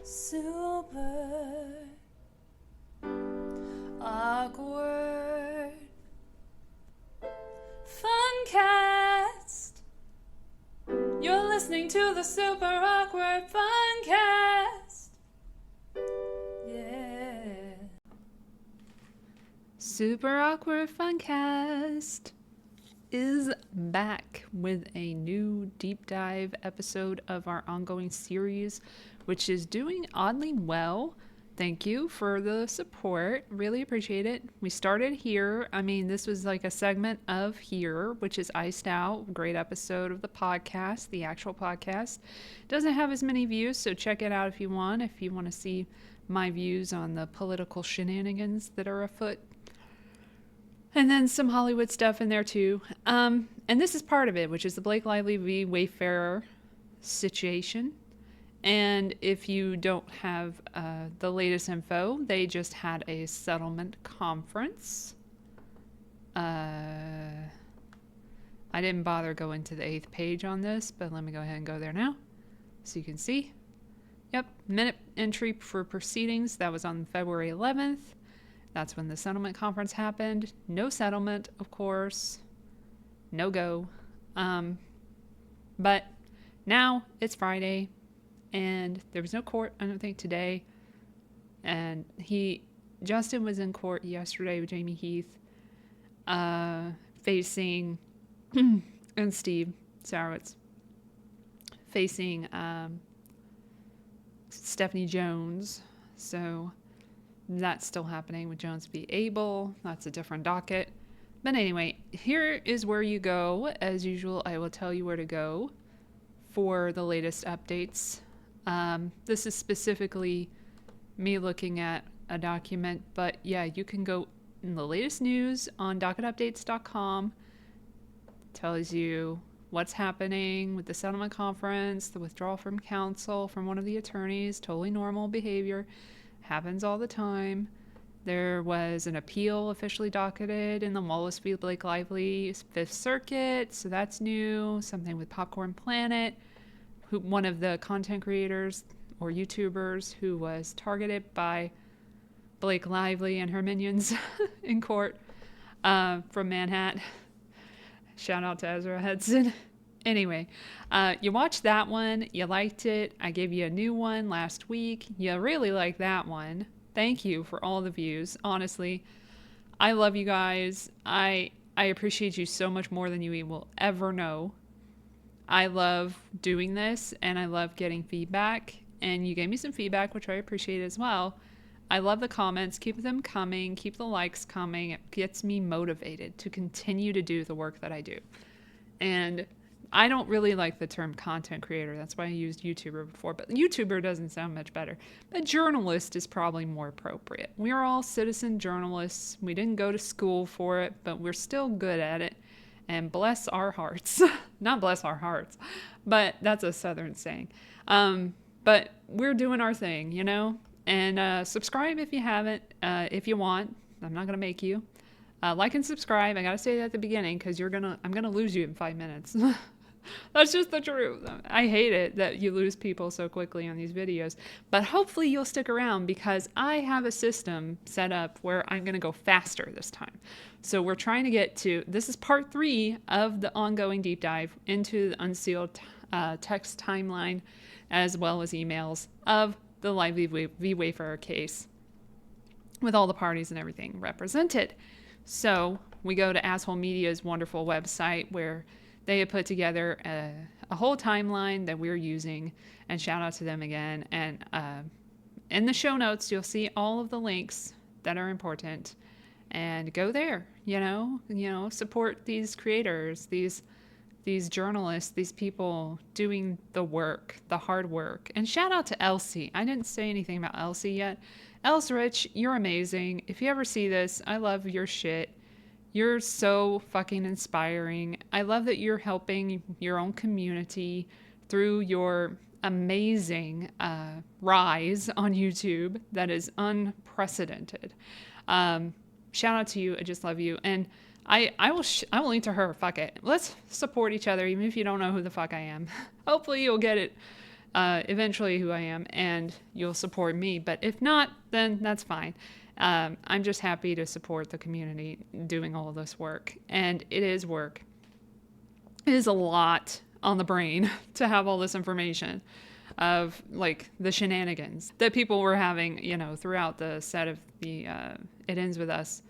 Super awkward Funcast. You're listening to the Super Awkward Funcast. Yeah. Super Awkward Funcast is back with a new deep dive episode of our ongoing series, which is doing oddly well. Thank you for the support. Really appreciate it. We started here. This was like a segment of Here, which is Iced Out. Great episode of the podcast, the actual podcast. Doesn't have as many views, so check it out if you want. If you want to see my views on the political shenanigans that are afoot. And then some Hollywood stuff in there too. And this is part of it, which is the Blake Lively v. Wayfarer situation. And if you don't have the latest info, they just had a settlement conference. I didn't bother going to the 8th page on this, but let me go ahead and go there now so you can see. Yep, minute entry for proceedings. That was on February 11th. That's when the settlement conference happened. No settlement, of course. No go. But now it's Friday. And there was no court, I don't think, today. And Justin was in court yesterday with Jamie Heath, facing, and Steve Sarowitz, facing Stephanie Jones. So that's still happening with Jones v. Abel. That's a different docket. But anyway, here is where you go. As usual, I will tell you where to go for the latest updates. This is specifically me looking at a document, but yeah, you can go in the latest news on docketupdates.com. Tells you what's happening with the settlement conference, the withdrawal from counsel from one of the attorneys, totally normal behavior, happens all the time. There was an appeal officially docketed in the Wallace v. Blake Lively 5th Circuit, so that's new. Something with Popcorn Planet, one of the content creators or YouTubers who was targeted by Blake Lively and her minions in court from Manhattan. Shout out to Ezra Hudson. Anyway, you watched that one. You liked it. I gave you a new one last week. You really liked that one. Thank you for all the views. Honestly, I love you guys. I appreciate you so much more than you will ever know. I love doing this and I love getting feedback, and you gave me some feedback, which I appreciate as well. I love the comments. Keep them coming. Keep the likes coming. It gets me motivated to continue to do the work that I do. And I don't really like the term content creator. That's why I used YouTuber before, but YouTuber doesn't sound much better. But journalist is probably more appropriate. We are all citizen journalists. We didn't go to school for it, but we're still good at it. And bless our hearts. Not bless our hearts, but that's a Southern saying. But we're doing our thing, you know? And subscribe if you haven't, if you want. I'm not going to make you. Like and subscribe. I got to say that at the beginning because I'm going to lose you in 5 minutes. That's just the truth. I hate it that you lose people so quickly on these videos. But hopefully you'll stick around because I have a system set up where I'm going to go faster this time. So we're trying to get to, this is part 3 of the ongoing deep dive into the Unsealed text timeline as well as emails of the Lively v. Wayfarer case with all the parties and everything represented. So we go to Asshole Media's wonderful website where they have put together a whole timeline that we're using, and shout out to them again. And in the show notes, you'll see all of the links that are important, and go there. You know, support these creators, these journalists, these people doing the work, the hard work. And shout out to Elsie. I didn't say anything about Elsie yet. Elsie Rich, you're amazing. If you ever see this, I love your shit. You're so fucking inspiring. I love that you're helping your own community through your amazing rise on YouTube that is unprecedented. Shout out to you. I just love you. And I will link to her. Fuck it. Let's support each other, even if you don't know who the fuck I am. Hopefully you'll get it eventually who I am, and you'll support me. But if not, then that's fine. I'm just happy to support the community doing all of this work. And it is work. It is a lot on the brain to have all this information of like the shenanigans that people were having, throughout the set of the It Ends With Us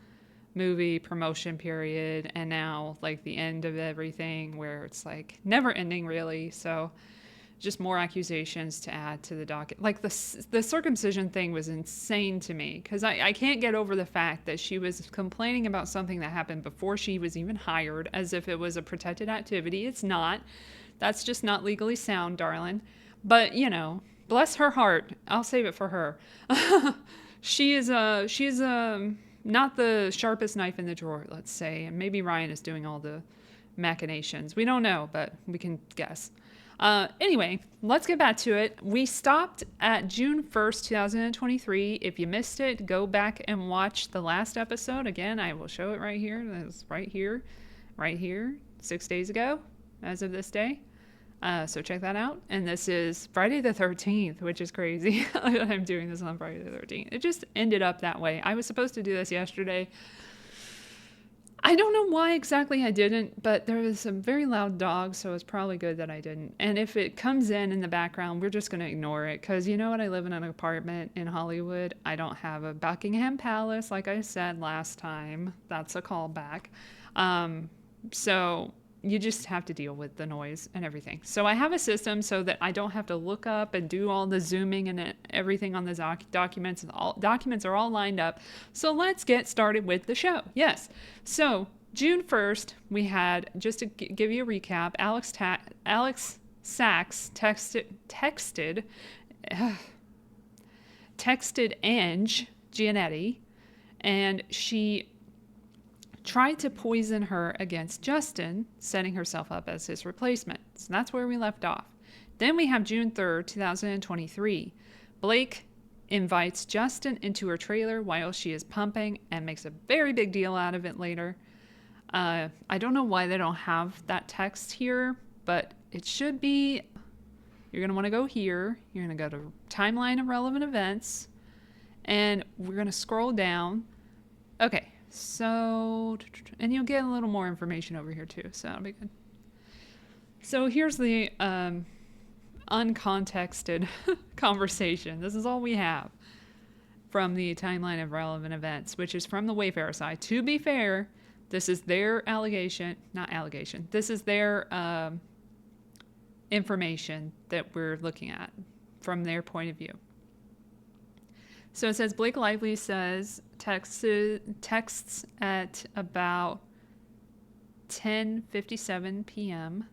movie promotion period, and now like the end of everything where it's like never ending really. So just more accusations to add to the docket. Like the circumcision thing was insane to me because I can't get over the fact that she was complaining about something that happened before she was even hired as if it was a protected activity. It's not. That's just not legally sound, darling. But, bless her heart. I'll save it for her. She's not the sharpest knife in the drawer, let's say. And maybe Ryan is doing all the machinations. We don't know, but we can guess. Anyway, let's get back to it. We stopped at June 1st, 2023. If you missed it, go back and watch the last episode. Again, I will show it right here. It's right here, 6 days ago, as of this day. So check that out. And this is Friday the 13th, which is crazy. I'm doing this on Friday the 13th. It just ended up that way. I was supposed to do this yesterday. I don't know why exactly I didn't, but there was some very loud dogs, so it's probably good that I didn't. And if it comes in the background, we're just going to ignore it because you know what? I live in an apartment in Hollywood. I don't have a Buckingham Palace, like I said last time. That's a callback. So you just have to deal with the noise and everything. So I have a system so that I don't have to look up and do all the zooming and everything on the documents. And all documents are all lined up. So let's get started with the show. Yes. So June 1st, we had, just to give you a recap, Alex Sachs texted Ange Giannetti, and she tried to poison her against Justin, setting herself up as his replacement. So that's where we left off. Then we have June 3rd, 2023. Blake invites Justin into her trailer while she is pumping and makes a very big deal out of it later. I don't know why they don't have that text here, but it should be, you're going to want to go here. You're going to go to timeline of relevant events, and we're going to scroll down. Okay. So, and you'll get a little more information over here too, so that'll be good. So here's the uncontexted conversation. This is all we have from the timeline of relevant events, which is from the Wayfarer side. To be fair, this is their this is their information that we're looking at from their point of view. So it says Blake Lively says texts at about 10:57 p.m.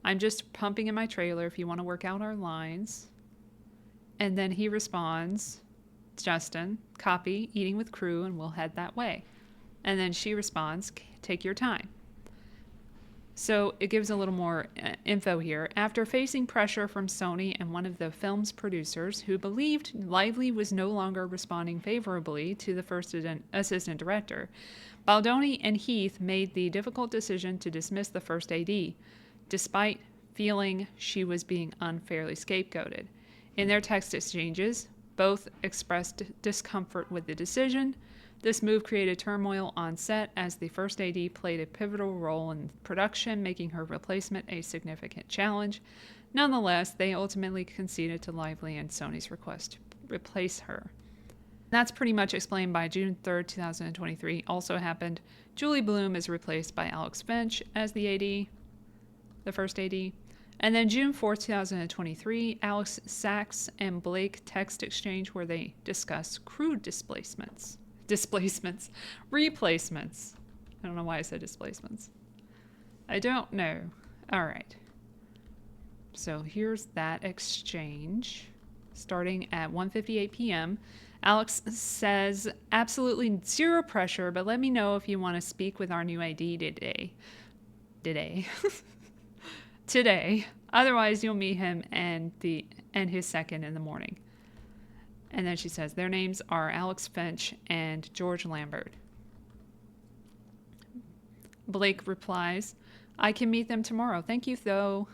I'm just pumping in my trailer if you want to work out our lines. And then he responds, Justin, copy, eating with crew, and we'll head that way. And then she responds, take your time. So it gives a little more info here. After facing pressure from Sony and one of the film's producers who believed Lively was no longer responding favorably to the first assistant director, Baldoni and Heath made the difficult decision to dismiss the first AD, despite feeling she was being unfairly scapegoated. In their text exchanges, both expressed discomfort with the decision. This move created turmoil on set as the first AD played a pivotal role in production, making her replacement a significant challenge. Nonetheless, they ultimately conceded to Lively and Sony's request to replace her. That's pretty much explained by June 3rd, 2023. Also happened, Julie Bloom is replaced by Alex Finch as the AD, the first AD. And then June 4th, 2023, Alex Sachs and Blake text exchange where they discuss crew replacements. I don't know why I said displacements. I don't know. All right. So here's that exchange starting at 1:58 p.m. Alex says, absolutely zero pressure, but let me know if you want to speak with our new AD today. Otherwise, you'll meet him and his second in the morning. And then she says, their names are Alex Finch and George Lambert. Blake replies, I can meet them tomorrow. Thank you, though.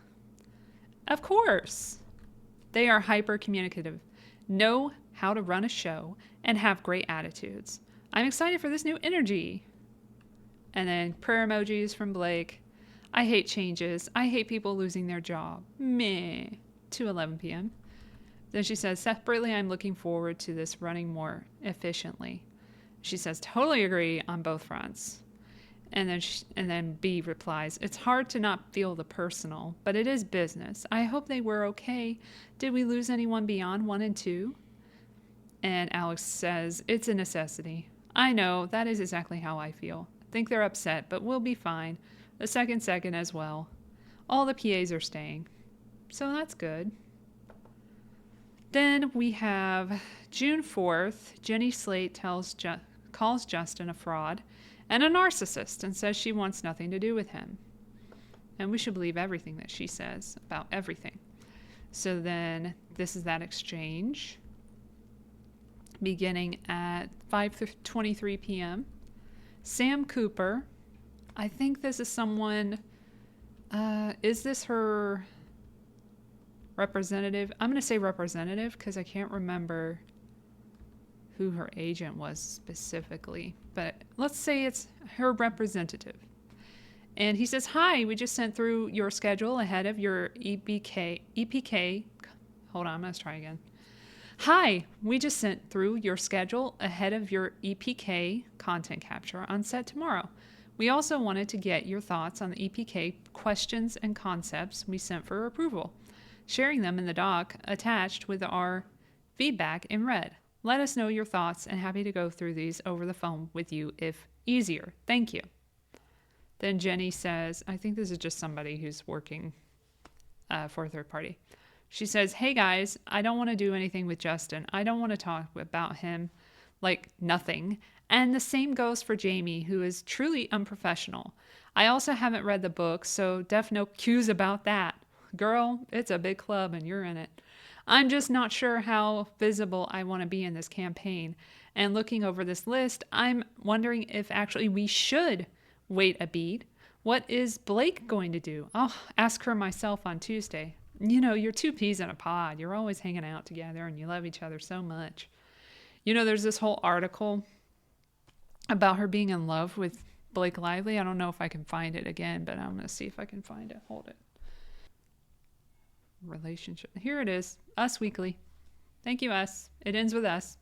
Of course. They are hyper communicative, know how to run a show, and have great attitudes. I'm excited for this new energy. And then prayer emojis from Blake. I hate changes. I hate people losing their job. Meh. 2:11 p.m. Then she says, separately, I'm looking forward to this running more efficiently. She says, totally agree on both fronts. And then B replies, it's hard to not feel the personal, but it is business. I hope they were okay. Did we lose anyone beyond 1 and 2? And Alex says, it's a necessity. I know, that is exactly how I feel. Think they're upset, but we'll be fine. The second as well. All the PAs are staying. So that's good. Then we have June 4th. Jenny Slate calls Justin a fraud and a narcissist and says she wants nothing to do with him. And we should believe everything that she says about everything. So then this is that exchange beginning at 5:23 p.m. Sam Cooper. I think this is someone, is this her representative? I'm going to say representative because I can't remember who her agent was specifically, but let's say it's her representative. And he says, hi, we just sent through your schedule ahead of your EPK. Hold on, let's try again. Hi, we just sent through your schedule ahead of your EPK content capture on set tomorrow. We also wanted to get your thoughts on the EPK questions and concepts we sent for approval, sharing them in the doc attached with our feedback in red. Let us know your thoughts and happy to go through these over the phone with you if easier. Thank you. Then Jenny says, I think this is just somebody who's working for a third party. She says, hey guys, I don't want to do anything with Justin. I don't want to talk about him like nothing. And the same goes for Jamie, who is truly unprofessional. I also haven't read the book, so no cues about that. Girl, it's a big club and you're in it. I'm just not sure how visible I want to be in this campaign. And looking over this list, I'm wondering if actually we should wait a beat. What is Blake going to do? I'll ask her myself on Tuesday. You know, you're two peas in a pod. You're always hanging out together and you love each other so much. You know, there's this whole article about her being in love with Blake Lively. I don't know if I can find it again, but I'm going to see if I can find it. Hold it. Relationship. Here it is. Us Weekly. Thank you, Us. It ends with us.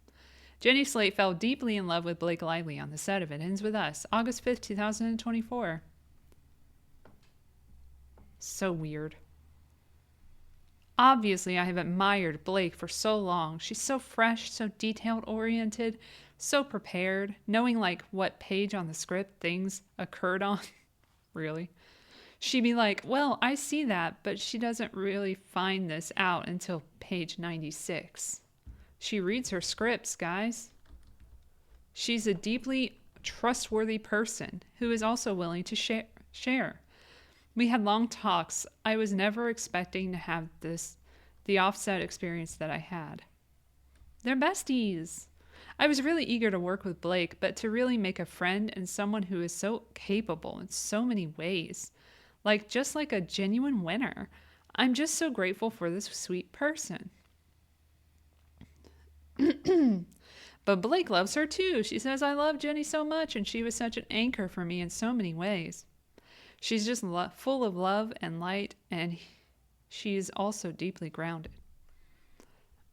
Jenny Slate fell deeply in love with Blake Lively on the set of It Ends With Us, August 5th, 2024. So weird. Obviously, I have admired Blake for so long. She's so fresh, so detail-oriented, so prepared, knowing like what page on the script things occurred on. Really? She'd be like, well, I see that, but she doesn't really find this out until page 96. She reads her scripts, guys. She's a deeply trustworthy person who is also willing to share. We had long talks. I was never expecting to have the offset experience that I had. They're besties. I was really eager to work with Blake, but to really make a friend and someone who is so capable in so many ways, just like a genuine winner. I'm just so grateful for this sweet person. But Blake loves her too. She says, I love Jenny so much, and she was such an anchor for me in so many ways. She's just full of love and light, and she's also deeply grounded.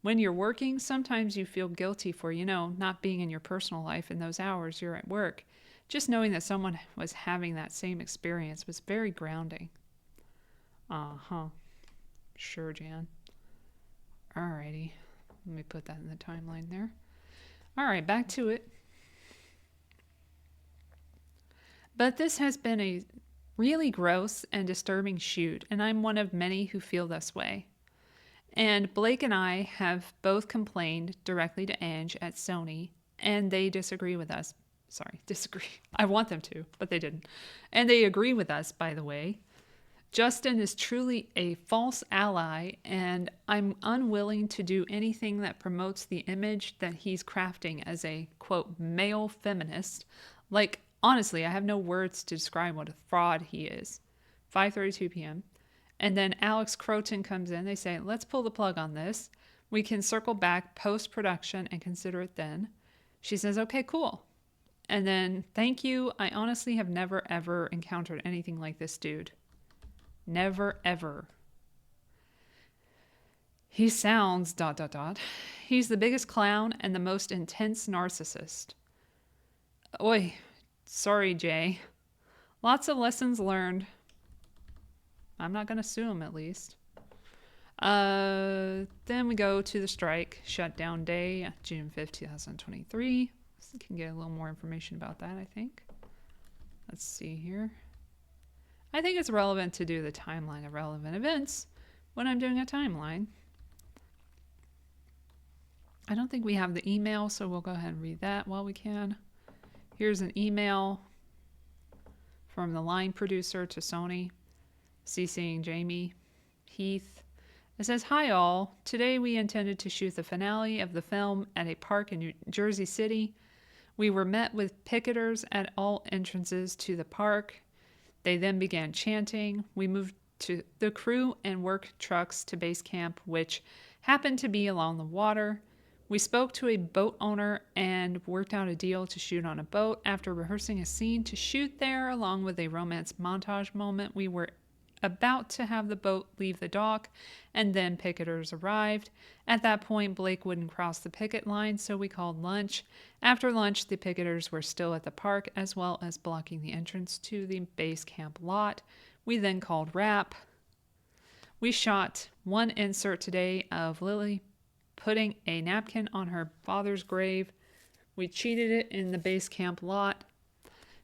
When you're working, sometimes you feel guilty for, not being in your personal life in those hours you're at work. Just knowing that someone was having that same experience was very grounding. Uh-huh. Sure, Jan. Alrighty. Let me put that in the timeline there. All right, back to it. But this has been a really gross and disturbing shoot, and I'm one of many who feel this way. And Blake and I have both complained directly to Ange at Sony, and they disagree with us. Sorry, disagree. I want them to, but they didn't. And they agree with us, by the way. Justin is truly a false ally, and I'm unwilling to do anything that promotes the image that he's crafting as a, quote, male feminist. Honestly, I have no words to describe what a fraud he is. 5:32 p.m. And then Alex Croton comes in. They say, let's pull the plug on this. We can circle back post-production and consider it then. She says, okay, cool. And then, thank you. I honestly have never, ever encountered anything like this dude. Never, ever. He sounds ... He's the biggest clown and the most intense narcissist. Oi, sorry, Jay. Lots of lessons learned. I'm not going to sue him, at least. Then we go to the strike shutdown day, June 5th, 2023. So we can get a little more information about that, I think. Let's see here. I think it's relevant to do the timeline of relevant events when I'm doing a timeline. I don't think we have the email, so we'll go ahead and read that while we can. Here's an email from the line producer to Sony, CCing Jamie Heath. It says, hi all. Today we intended to shoot the finale of the film at a park in New Jersey City. We were met with picketers at all entrances to the park. They then began chanting. We moved to the crew and work trucks to base camp, which happened to be along the water. We spoke to a boat owner and worked out a deal to shoot on a boat. After rehearsing a scene to shoot there, along with a romance montage moment, we were about to have the boat leave the dock, and then picketers arrived. At that point, Blake wouldn't cross the picket line, so we called lunch. After lunch, the picketers were still at the park, as well as blocking the entrance to the base camp lot. We then called wrap. We shot one insert today of Lily putting a napkin on her father's grave. We cheated it in the base camp lot.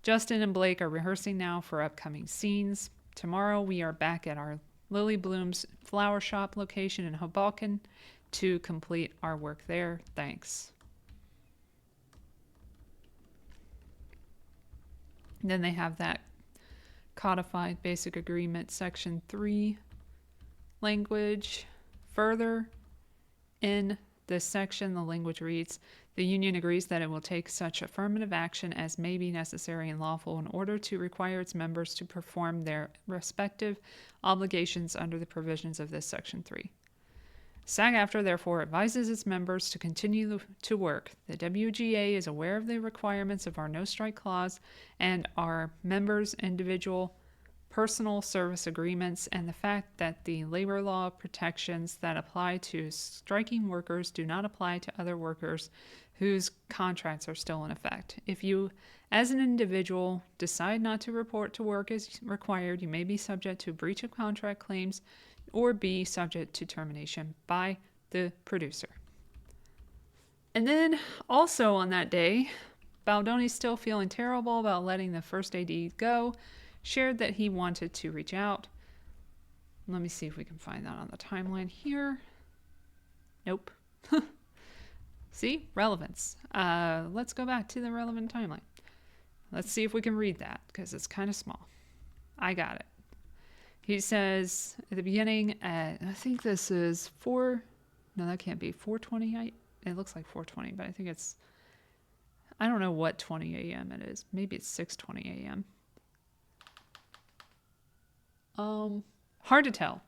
Justin and Blake are rehearsing now for upcoming scenes. Tomorrow we are back at our Lily Bloom's flower shop location in Hoboken to complete our work there. Thanks. And then they have that codified basic agreement section 3 language. Further, in this section, the language reads, the union agrees that it will take such affirmative action as may be necessary and lawful in order to require its members to perform their respective obligations under the provisions of this section 3. SAG-AFTRA therefore advises its members to continue to work. The WGA is aware of the requirements of our no strike clause and our members' individual personal service agreements and the fact that the labor law protections that apply to striking workers do not apply to other workers whose contracts are still in effect. If you, as an individual, decide not to report to work as required, you may be subject to breach of contract claims or be subject to termination by the producer. And then also on that day, Baldoni, still feeling terrible about letting the first AD go, shared that he wanted to reach out. Let me see if we can find that on the timeline here. Nope. See? Relevance. Let's go back to the relevant timeline. Let's see if we can read that, because it's kind of small. I got it. He says at the beginning, I think this is 4... No, that can't be 4:20. It looks like 4:20, but I think it's... I don't know what 20 a.m. it is. Maybe it's 6:20 a.m. Hard to tell.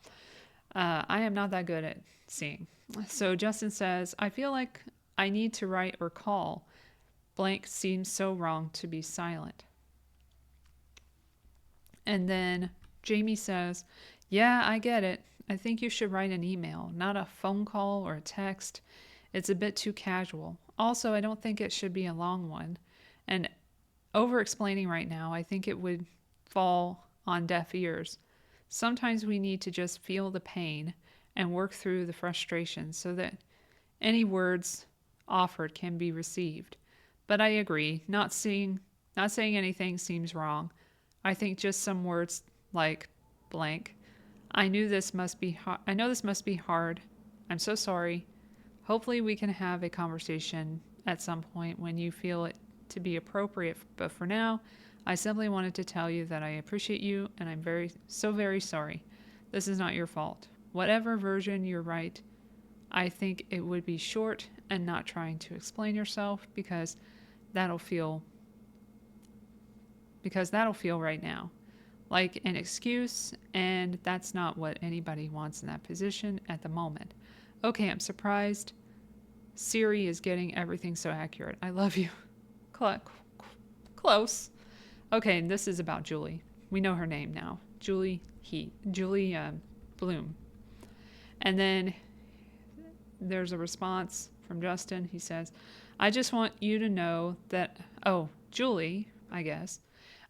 I am not that good at seeing. So Justin says, I feel like I need to write or call. Blank seems so wrong to be silent. And then Jamie says, yeah, I get it. I think you should write an email, not a phone call or a text. It's a bit too casual. Also, I don't think it should be a long one. And over-explaining right now, I think it would fall on deaf ears. Sometimes we need to just feel the pain and work through the frustration so that any words offered can be received. But I agree, not saying anything seems wrong. I think just some words like blank. I know this must be hard. I'm so sorry. Hopefully we can have a conversation at some point when you feel it to be appropriate. But for now, I simply wanted to tell you that I appreciate you and I'm very sorry. This is not your fault. Whatever version you write, I think it would be short and not trying to explain yourself because that'll feel right now. like an excuse, and that's not what anybody wants in that position at the moment. Okay, I'm surprised. Siri is getting everything so accurate. I love you. Close. Okay, this is about Julie. We know her name now. Julie Bloom. And then there's a response from Justin. He says, I just want you to know that, oh, Julie, I guess.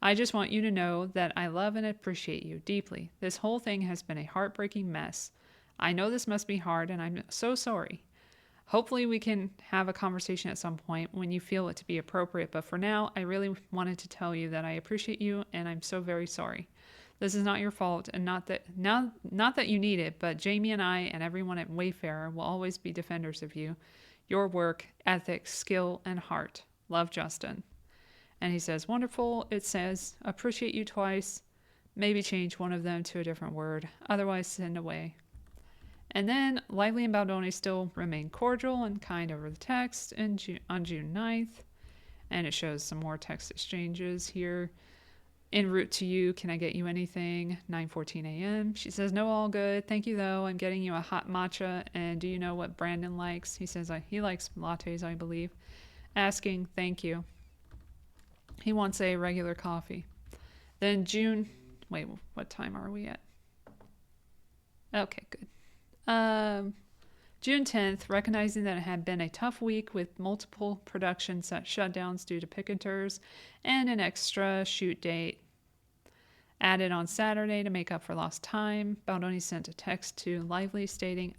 I just want you to know that I love and appreciate you deeply. This whole thing has been a heartbreaking mess. I know this must be hard, and I'm so sorry. Hopefully we can have a conversation at some point when you feel it to be appropriate, but for now, I really wanted to tell you that I appreciate you and I'm so very sorry. This is not your fault, and not that you need it, but Jamie and I and everyone at Wayfarer will always be defenders of you, your work, ethics, skill, and heart. Love, Justin. And he says, wonderful. It says, appreciate you twice. Maybe change one of them to a different word. Otherwise, send away. And then Lively and Baldoni still remain cordial and kind over the text on June 9th. And it shows some more text exchanges here. En route to you, can I get you anything? 9:14 a.m. She says, no, all good. Thank you, though. I'm getting you a hot matcha. And do you know what Brandon likes? He says he likes lattes, I believe. Asking, thank you. He wants a regular coffee. Then June, wait, what time are we at? Okay, good. June 10th, recognizing that it had been a tough week with multiple production shutdowns due to picketers and an extra shoot date added on Saturday to make up for lost time, Baldoni sent a text to Lively stating,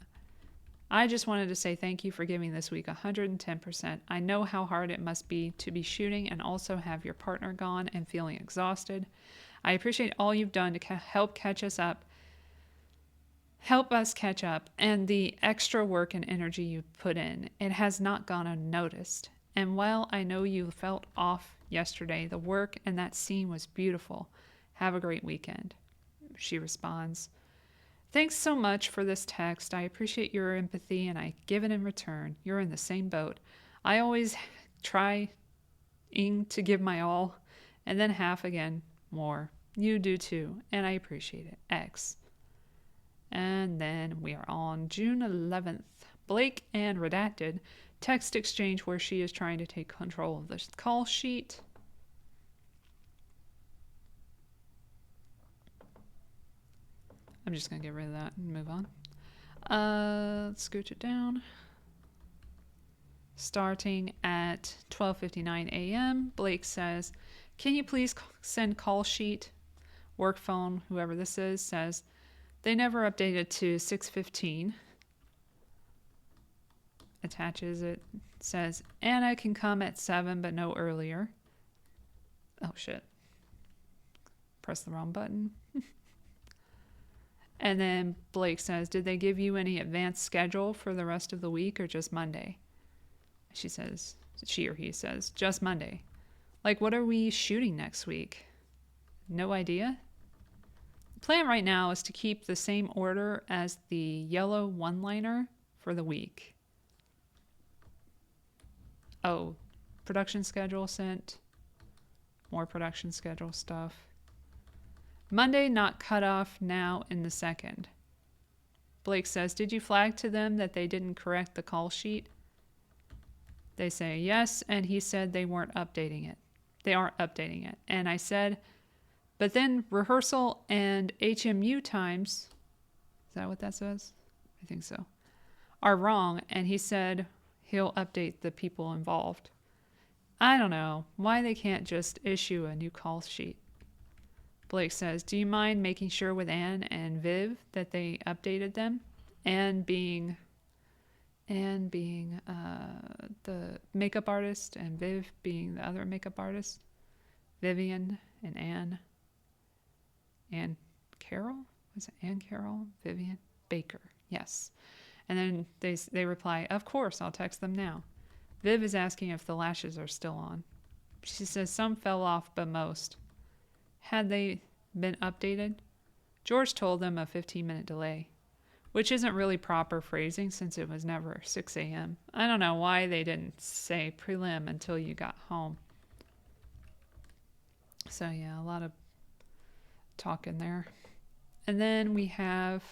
I just wanted to say thank you for giving this week 110%. I know how hard it must be to be shooting and also have your partner gone and feeling exhausted. I appreciate all you've done to help us catch up, and the extra work and energy you put in. It has not gone unnoticed. And while I know you felt off yesterday, the work and that scene was beautiful. Have a great weekend. She responds, thanks so much for this text. I appreciate your empathy and I give it in return. You're in the same boat. I always try to give my all and then half again more. You do too, and I appreciate it. X. And then we are on June 11th. Blake and Redacted text exchange where she is trying to take control of the call sheet. I'm just going to get rid of that and move on. Let's scooch it down. Starting at 12:59 a.m., Blake says, can you please send call sheet? Work phone, whoever this is, says, they never updated to 6:15. Attaches it. Says, Anna can come at 7, but no earlier. Oh, shit. Press the wrong button. And then Blake says, did they give you any advanced schedule for the rest of the week or just Monday? She or he says, just Monday. Like, what are we shooting next week? No idea. The plan right now is to keep the same order as the yellow one-liner for the week. Oh, production schedule sent. More production schedule stuff. Monday not cut off now in the second. Blake says, did you flag to them that they didn't correct the call sheet? They say yes, and he said they weren't updating it. They aren't updating it. And I said, but then rehearsal and HMU times, is that what that says? I think so, are wrong. And he said he'll update the people involved. I don't know why they can't just issue a new call sheet. Blake says, do you mind making sure with Anne and Viv that they updated them? Anne being the makeup artist and Viv being the other makeup artist. Vivian and Anne. Anne Carroll? Was it Anne Carroll? Vivian Baker. Yes. And then they reply, of course, I'll text them now. Viv is asking if the lashes are still on. She says some fell off, but most. Had they been updated? George told them a 15-minute delay, which isn't really proper phrasing since it was never 6 a.m. I don't know why they didn't say prelim until you got home. So yeah, a lot of talking there. And then we have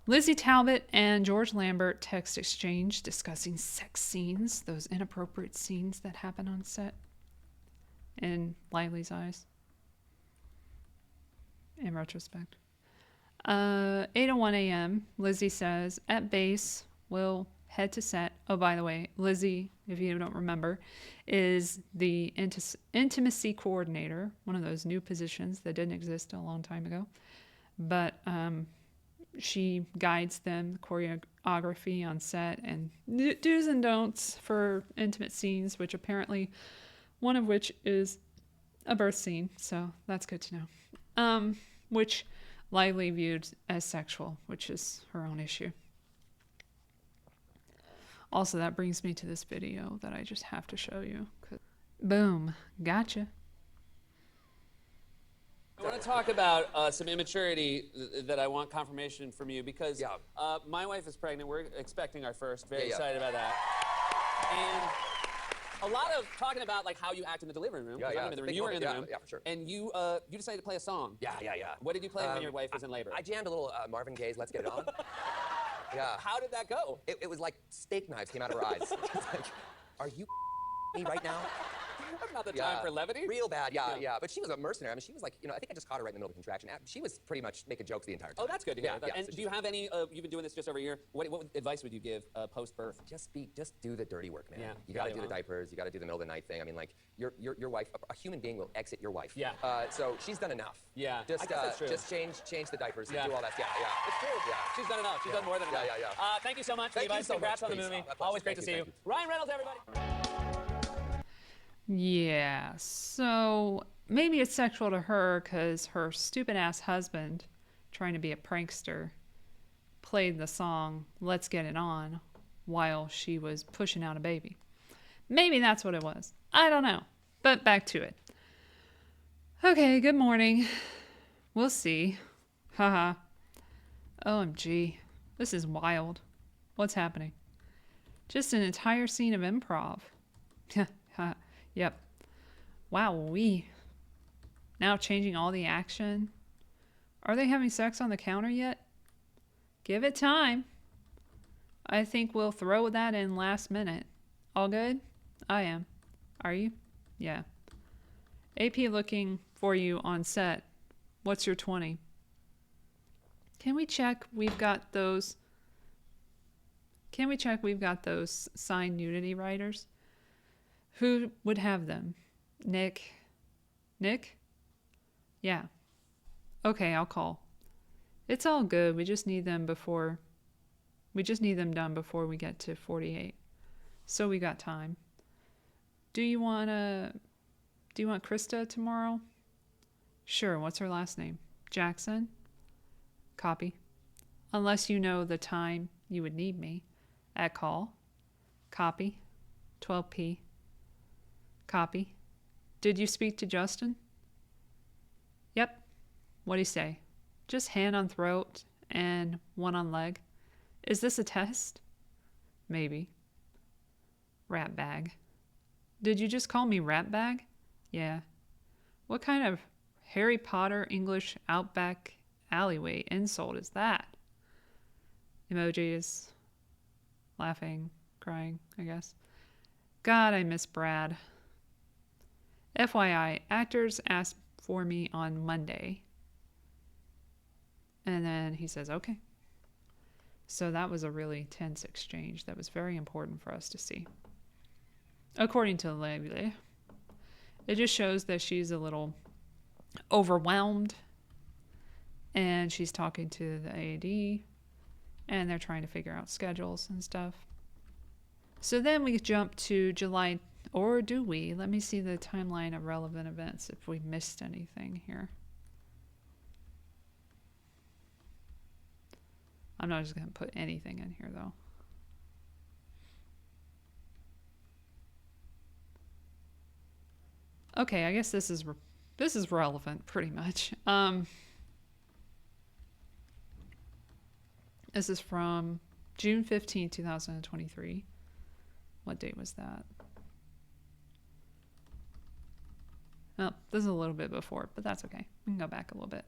Lizzie Talbot and George Lambert text exchange discussing sex scenes, those inappropriate scenes that happen on set in Lively's eyes, in retrospect. 8:01 a.m., Lizzie says, at base, we'll head to set. Oh, by the way, Lizzie, if you don't remember, is the intimacy coordinator, one of those new positions that didn't exist a long time ago. But she guides them, the choreography on set, and do's and don'ts for intimate scenes, which apparently one of which is a birth scene. So that's good to know. Which Lively viewed as sexual, which is her own issue. Also, that brings me to this video that I just have to show you. Boom. Gotcha. I want to talk about some immaturity that I want confirmation from you because my wife is pregnant. We're expecting our first. Very excited about that. And a lot of talking about like how you act in the delivery room. I'm in the room. You were in the room. Yeah, for sure. And you decided to play a song. Yeah. What did you play when your wife was in labor? I jammed a little Marvin Gaye's "Let's Get It On." Yeah. How did that go? It was like steak knives came out of her eyes. Like, are you me right now? Not the time for levity. Real bad, yeah. But she was a mercenary. I mean, she was like, I think I just caught her right in the middle of a contraction. She was pretty much making jokes the entire time. Oh, that's good to hear. Yeah, And so do you have any? You've been doing this just over a year. What advice would you give post-birth? Just do the dirty work, man. Yeah, you got to do the diapers. You got to do the middle of the night thing. I mean, like your wife, a human being will exit your wife. Yeah. So she's done enough. Yeah. Just I guess that's true. just change the diapers. Yeah. And do all that. Yeah. It's true. Yeah. She's done enough. She's done more than enough. Yeah. Thank you so much. Thank you so Congrats much. on the Please. movie. Pleasure. Always great to see you. Thank you. Ryan Reynolds, everybody. Yeah, so maybe it's sexual to her because her stupid ass husband, trying to be a prankster, played the song Let's Get It On while she was pushing out a baby. Maybe that's what it was. I don't know. But back to it. Okay, good morning. We'll see. Haha. OMG. This is wild. What's happening? Just an entire scene of improv. Yep. Wow, now changing all the action. Are they having sex on the counter yet? Give it time. I think we'll throw that in last minute. All good? I am. Are you? Yeah. AP looking for you on set. What's your 20? Can we check we've got those signed nudity writers? Who would have them? Nick? Yeah. Okay, I'll call. It's all good. We just need them done before we get to 48. So we got time. Do you want Krista tomorrow? Sure. What's her last name? Jackson? Copy. Unless you know the time you would need me. At call. Copy. 12p. Copy. Did you speak to Justin? Yep. What'd he say? Just hand on throat and one on leg. Is this a test? Maybe. Rat bag. Did you just call me rat bag? Yeah. What kind of Harry Potter English Outback alleyway insult is that? Emojis. Laughing, crying, I guess. God, I miss Brad. FYI, actors asked for me on Monday. And then he says, okay. So that was a really tense exchange that was very important for us to see. According to Levy, it just shows that she's a little overwhelmed. And she's talking to the AD. And they're trying to figure out schedules and stuff. So then we jump to July. Or do we? Let me see the timeline of relevant events if we missed anything here. I'm not just going to put anything in here, though. Okay, I guess this is relevant, pretty much. This is from June 15, 2023. What date was that? Well, this is a little bit before, but that's okay. We can go back a little bit.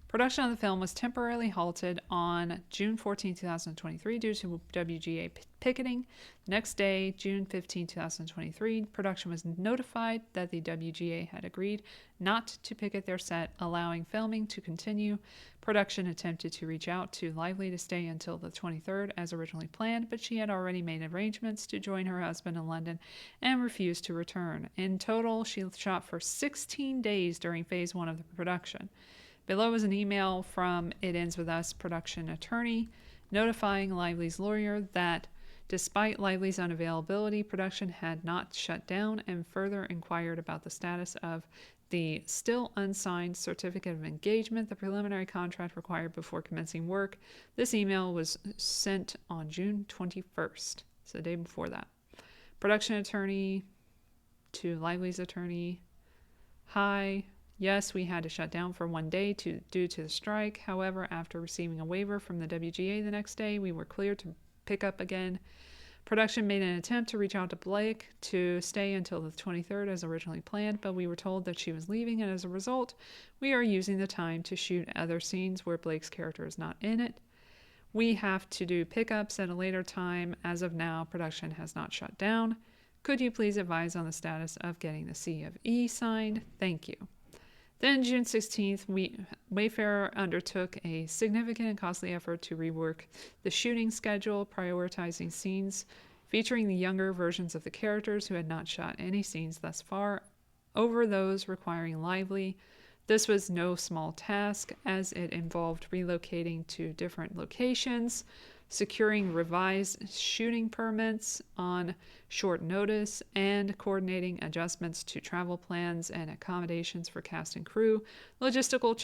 Production of the film was temporarily halted on June 14, 2023 due to WGA picketing. Next day, June 15, 2023, production was notified that the WGA had agreed not to picket their set, allowing filming to continue. Production attempted to reach out to Lively to stay until the 23rd as originally planned, but she had already made arrangements to join her husband in London and refused to return. In total, she shot for 16 days during phase 1 of the production. Below is an email from It Ends With Us production attorney notifying Lively's lawyer that despite Lively's unavailability, production had not shut down, and further inquired about the status of the still unsigned certificate of engagement, the preliminary contract required before commencing work. This email was sent on June 21st, so the day before that. Production attorney to Lively's attorney. Hi. Yes, we had to shut down for 1 day due to the strike. However, after receiving a waiver from the WGA the next day, we were cleared to pick up again. Production made an attempt to reach out to Blake to stay until the 23rd as originally planned, but we were told that she was leaving, and as a result, we are using the time to shoot other scenes where Blake's character is not in it. We have to do pickups at a later time. As of now, production has not shut down. Could you please advise on the status of getting the C of E signed? Thank you. Then, June 16th, Wayfarer undertook a significant and costly effort to rework the shooting schedule, prioritizing scenes featuring the younger versions of the characters who had not shot any scenes thus far over those requiring Lively. This was no small task, as it involved relocating to different locations, securing revised shooting permits on short notice, and coordinating adjustments to travel plans and accommodations for cast and crew. Logistical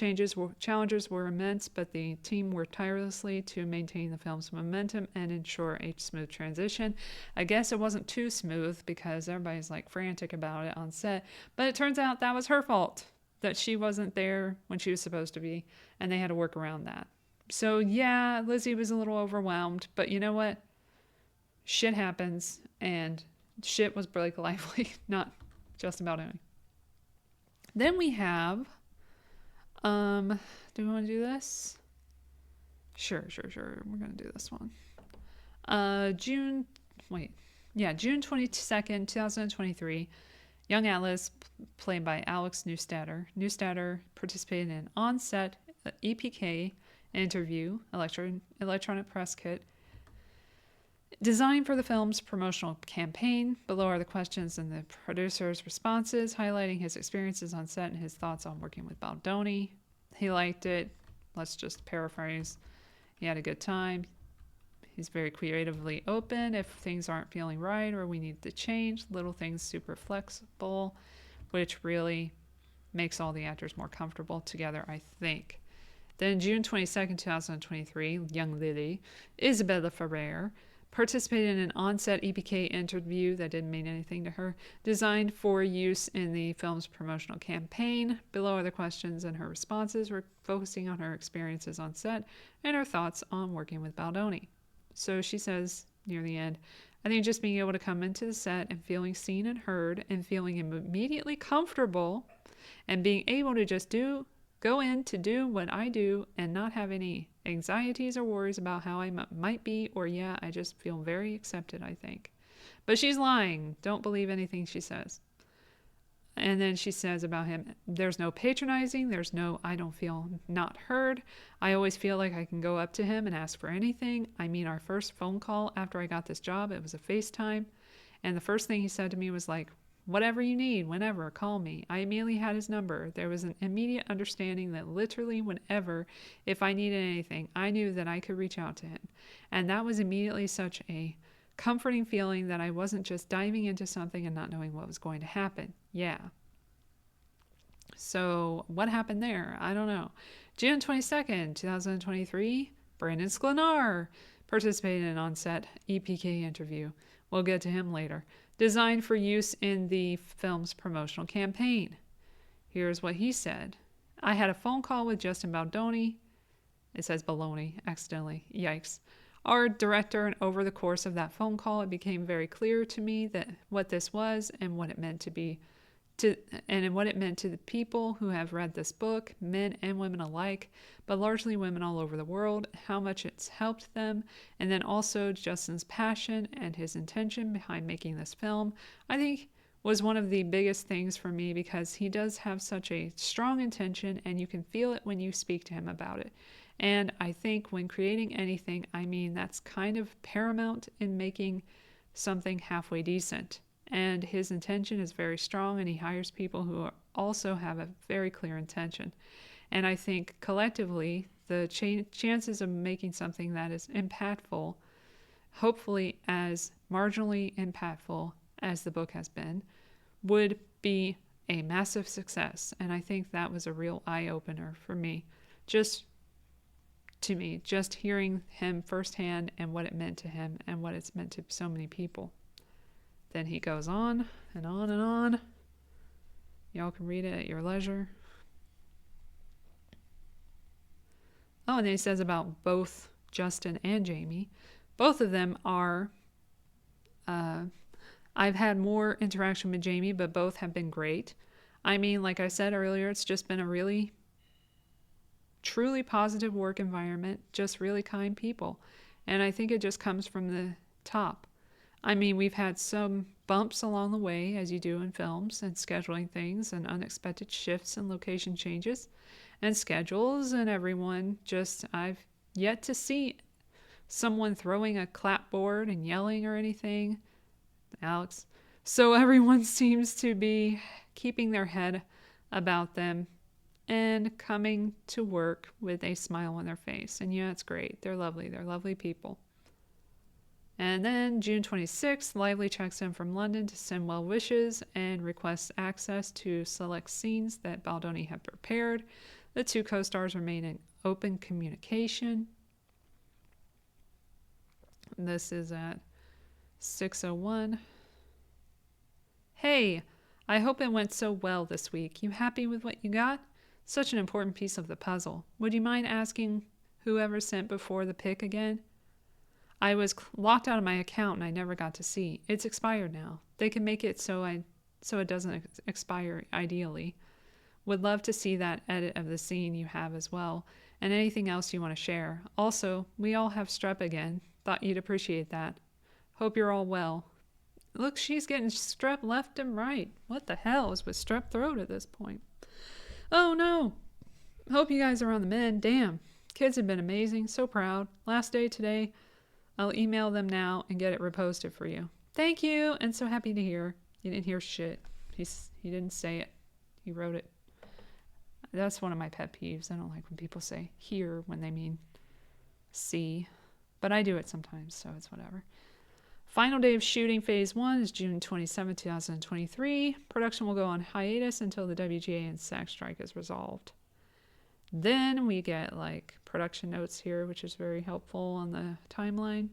challenges were immense, but the team worked tirelessly to maintain the film's momentum and ensure a smooth transition. I guess it wasn't too smooth because everybody's like frantic about it on set, but it turns out that was her fault, that she wasn't there when she was supposed to be, and they had to work around that. So yeah, Lizzie was a little overwhelmed, but you know what? Shit happens, and shit was Blake Lively, not just about any. Then we have, do we want to do this? Sure. We're going to do this one. June 22nd, 2023. Young Atlas, played by Alex Neustadter. Neustadter participated in an on-set EPK interview, electronic press kit, designed for the film's promotional campaign. Below are the questions and the producer's responses, highlighting his experiences on set and his thoughts on working with Baldoni. He liked it. Let's just paraphrase. He had a good time. He's very creatively open if things aren't feeling right or we need to change. Little things super flexible, which really makes all the actors more comfortable together, I think. Then June 22nd, 2023, young Lily, Isabella Ferrer, participated in an on-set EPK interview that didn't mean anything to her, designed for use in the film's promotional campaign. Below are the questions and her responses, were focusing on her experiences on set and her thoughts on working with Baldoni. So she says near the end, I think just being able to come into the set and feeling seen and heard and feeling immediately comfortable and being able to just go in to do what I do and not have any anxieties or worries about how I might be, or I just feel very accepted, I think. But she's lying. Don't believe anything she says. And then she says about him, there's no patronizing, there's no I don't feel not heard. I always feel like I can go up to him and ask for anything. I mean, our first phone call after I got this job, it was a FaceTime. And the first thing he said to me was like, whatever you need, whenever, call me. I immediately had his number. There was an immediate understanding that literally whenever, if I needed anything, I knew that I could reach out to him. And that was immediately such a comforting feeling that I wasn't just diving into something and not knowing what was going to happen. Yeah. So what happened there? I don't know. June 22nd, 2023, Brandon Sklenar participated in an on-set EPK interview. We'll get to him later. Designed for use in the film's promotional campaign. Here's what he said. I had a phone call with Justin Baldoni. It says Baloney, accidentally. Yikes. Our director, and over the course of that phone call, it became very clear to me that what this was and what it meant to be to and what it meant to the people who have read this book, men and women alike, but largely women all over the world, how much it's helped them, and then also Justin's passion and his intention behind making this film, I think was one of the biggest things for me, because he does have such a strong intention and you can feel it when you speak to him about it. And I think when creating anything, I mean, that's kind of paramount in making something halfway decent. And his intention is very strong, and he hires people who also have a very clear intention. And I think collectively, the chances of making something that is impactful, hopefully as marginally impactful as the book has been, would be a massive success. And I think that was a real eye-opener for me. Just hearing him firsthand and what it meant to him and what it's meant to so many people. Then he goes on and on and on. Y'all can read it at your leisure. Oh, and then he says about both Justin and Jamie. Both of them are... I've had more interaction with Jamie, but both have been great. I mean, like I said earlier, it's just been a really, truly positive work environment. Just really kind people. And I think it just comes from the top. I mean, we've had some bumps along the way, as you do in films, and scheduling things, and unexpected shifts and location changes, and schedules, and everyone just, I've yet to see someone throwing a clapboard and yelling or anything. Alex. So everyone seems to be keeping their head about them and coming to work with a smile on their face. And yeah, it's great. They're lovely. They're lovely people. And then June 26th, Lively checks in from London to send well wishes and requests access to select scenes that Baldoni had prepared. The two co-stars remain in open communication. This is at 6:01. Hey, I hope it went so well this week. You happy with what you got? Such an important piece of the puzzle. Would you mind asking whoever sent before the pick again? I was locked out of my account and I never got to see. It's expired now. They can make it so it doesn't expire ideally. Would love to see that edit of the scene you have as well, and anything else you want to share. Also, we all have strep again. Thought you'd appreciate that. Hope you're all well. Look, she's getting strep left and right. What the hell is with strep throat at this point? Oh no. Hope you guys are on the mend. Damn. Kids have been amazing. So proud. Last day today. I'll email them now and get it reposted for you. Thank you. And so happy to hear. You didn't hear shit. He didn't say it. He wrote it. That's one of my pet peeves. I don't like when people say hear when they mean see. But I do it sometimes, so it's whatever. Final day of shooting phase 1 is June 27, 2023. Production will go on hiatus until the WGA and SAG strike is resolved. Then we get like production notes here, which is very helpful on the timeline.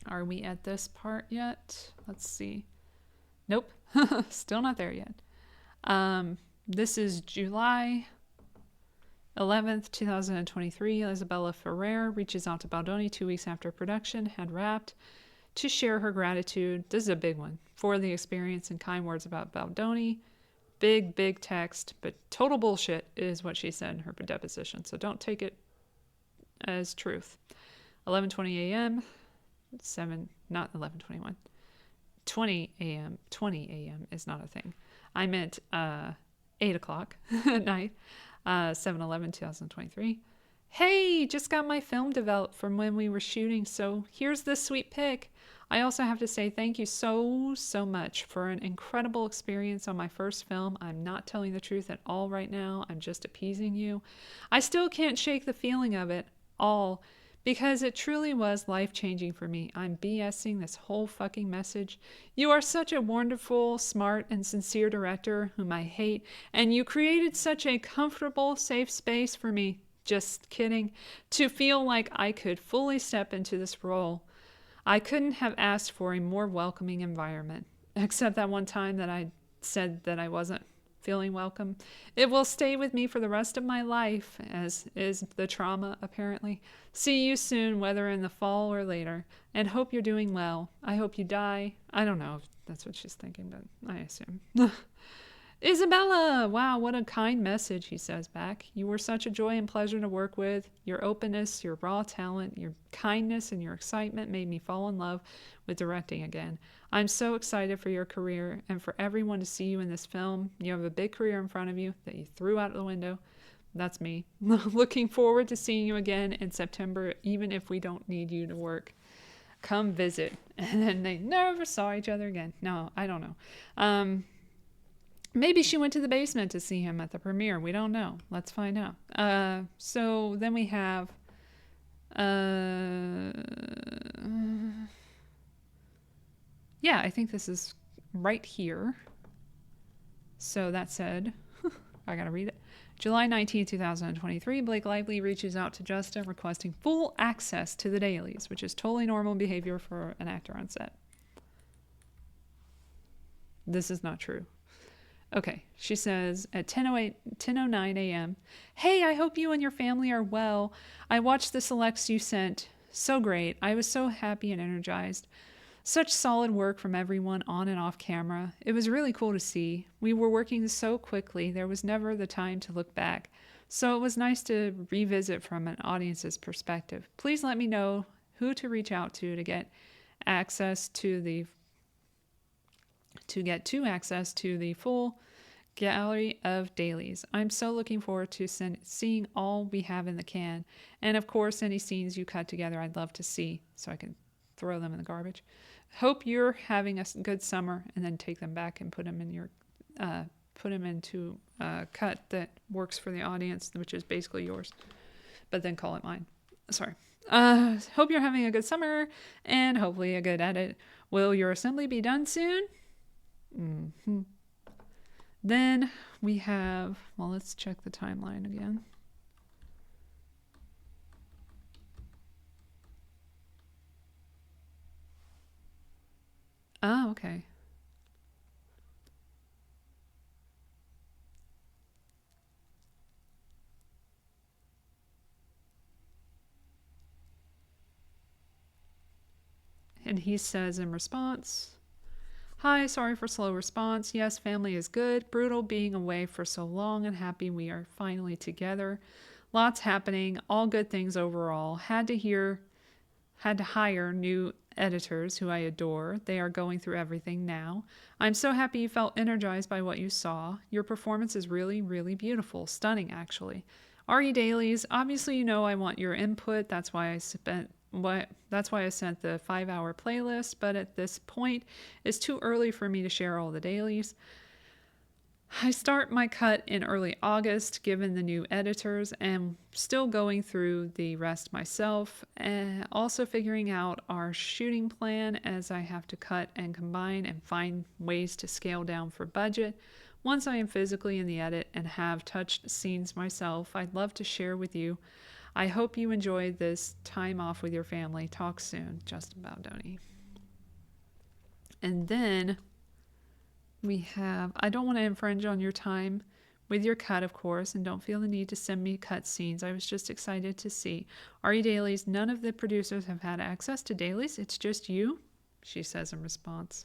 Are we at this part yet? Let's see. Nope, still not there yet. This is July 11th, 2023. Isabella Ferrer reaches out to Baldoni 2 weeks after production had wrapped to share her gratitude. This is a big one for the experience and kind words about Baldoni. Big text, but total bullshit is what she said in her deposition. So don't take it as truth. 11:20 a.m. 20 a.m. 20 a.m. is not a thing. I meant 8 o'clock at night. 7/11/2023. Hey, just got my film developed from when we were shooting, so here's this sweet pic. I also have to say thank you so much for an incredible experience on my first film. I'm not telling the truth at all right now. I'm just appeasing you. I still can't shake the feeling of it all because it truly was life-changing for me. I'm BSing this whole fucking message. You are such a wonderful, smart, and sincere director whom I hate, and you created such a comfortable, safe space for me. Just kidding. To feel like I could fully step into this role. I couldn't have asked for a more welcoming environment, except that one time that I said that I wasn't feeling welcome. It will stay with me for the rest of my life, as is the trauma, apparently. See you soon, whether in the fall or later, and hope you're doing well. I hope you die. I don't know if that's what she's thinking, but I assume. Isabella! Wow, what a kind message, he says back. You were such a joy and pleasure to work with. Your openness, your raw talent, your kindness, and your excitement made me fall in love with directing again. I'm so excited for your career and for everyone to see you in this film. You have a big career in front of you that you threw out the window. That's me. Looking forward to seeing you again in September, even if we don't need you to work. Come visit. And then they never saw each other again. No, I don't know. Maybe she went to the basement to see him at the premiere. We don't know. Let's find out. So then we have... yeah, I think this is right here. So that said, I gotta read it. July 19, 2023, Blake Lively reaches out to Justin requesting full access to the dailies, which is totally normal behavior for an actor on set. This is not true. Okay, she says at 10:09 a.m., "Hey, I hope you and your family are well. I watched the selects you sent. So great. I was so happy and energized. Such solid work from everyone on and off camera. It was really cool to see. We were working so quickly, there was never the time to look back. So it was nice to revisit from an audience's perspective. Please let me know who to reach out to get access to the full gallery of dailies. I'm so looking forward to seeing all we have in the can. And of course, any scenes you cut together I'd love to see so I can throw them in the garbage. Hope you're having a good summer," and then take them back and put them into a cut that works for the audience, which is basically yours, but then call it mine. Sorry. Hope you're having a good summer and hopefully a good edit. Will your assembly be done soon? Mm-hmm. Then we have, well, let's check the timeline again. Oh, okay. And he says in response, "Hi, sorry for slow response. Yes, family is good. Brutal being away for so long and happy we are finally together. Lots happening, all good things overall. Had to hire new editors who I adore. They are going through everything now. I'm so happy you felt energized by what you saw. Your performance is really, really beautiful. Stunning, actually. RE Dailies, obviously you know I want your input. That's why I sent the 5-hour playlist, but at this point, it's too early for me to share all the dailies. I start my cut in early August, given the new editors, and still going through the rest myself, and also figuring out our shooting plan as I have to cut and combine and find ways to scale down for budget. Once I am physically in the edit and have touched scenes myself, I'd love to share with you. I hope you enjoyed this time off with your family. Talk soon, Justin Baldoni." And then we have, "I don't want to infringe on your time with your cut, of course, and don't feel the need to send me cut scenes. I was just excited to see. RE Dailies, none of the producers have had access to dailies. It's just you," she says in response.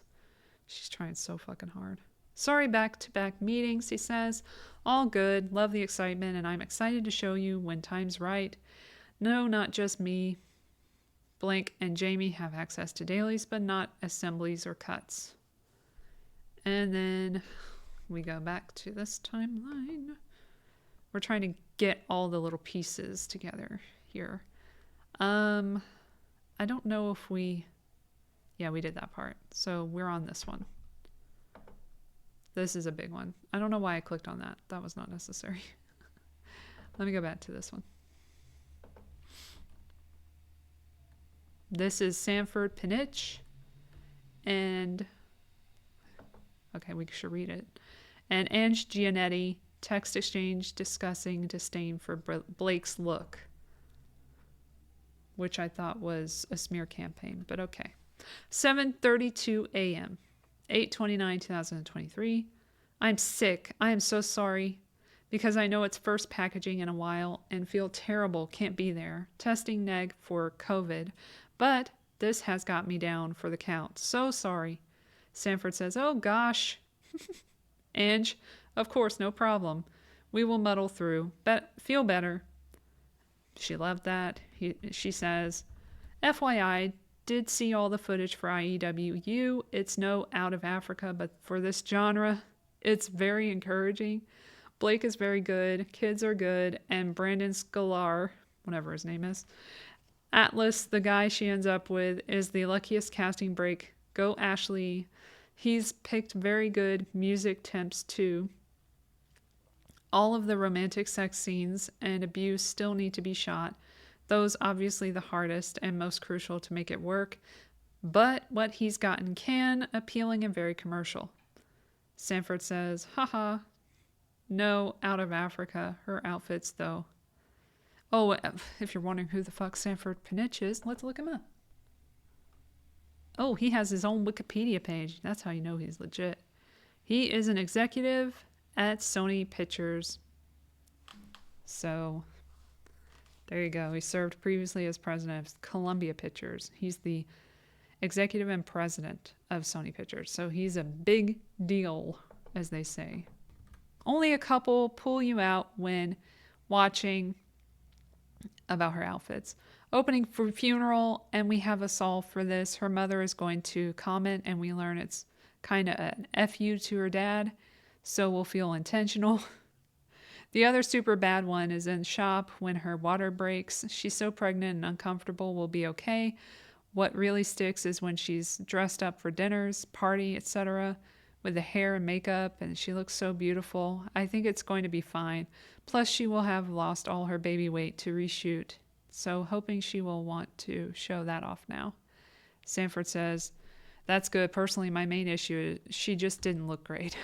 She's trying so fucking hard. "Sorry, back-to-back meetings," he says. "All good. Love the excitement, and I'm excited to show you when time's right. No, not just me. Blank and Jamie have access to dailies, but not assemblies or cuts." And then we go back to this timeline. We're trying to get all the little pieces together here. I don't know if yeah, we did that part. So we're on this one. This is a big one. I don't know why I clicked on that. That was not necessary. Let me go back to this one. This is Sanford Pinich. And okay, we should read it. And Ange Giannetti, text exchange discussing disdain for Blake's look, which I thought was a smear campaign, but okay. 7:32 a.m., 8/29/2023. I'm sick. I am so sorry. Because I know it's first packaging in a while and feel terrible, can't be there. Testing neg for COVID. But this has got me down for the count. So sorry. Sanford says, oh gosh. Ange, of course, no problem. We will muddle through. Feel better. She loved that. She says, FYI, did see all the footage for IEWU. It's no out of Africa, but for this genre, it's very encouraging. Blake is very good, kids are good, and Brandon Scalar, whatever his name is, Atlas, the guy she ends up with, is the luckiest casting break. Go Ashley. He's picked very good music temps too. All of the romantic sex scenes and abuse still need to be shot. Those obviously the hardest and most crucial to make it work. But what he's gotten can, appealing and very commercial. Sanford says, haha. No, out of Africa. Her outfits, though. Oh, if you're wondering who the fuck Sanford Pinich is, let's look him up. Oh, he has his own Wikipedia page. That's how you know he's legit. He is an executive at Sony Pictures. So, there you go. He served previously as president of Columbia Pictures. He's the executive and president of Sony Pictures. So he's a big deal, as they say. Only a couple pull you out when watching about her outfits. Opening for funeral, and we have a solve for this. Her mother is going to comment, and we learn it's kind of an FU to her dad, so we'll feel intentional. The other super bad one is in shop when her water breaks. She's so pregnant and uncomfortable, we'll be okay. What really sticks is when she's dressed up for dinners, party, etc., with the hair and makeup, and she looks so beautiful. I think it's going to be fine. Plus, she will have lost all her baby weight to reshoot, so hoping she will want to show that off now. Sanford says, that's good. Personally, my main issue is she just didn't look great.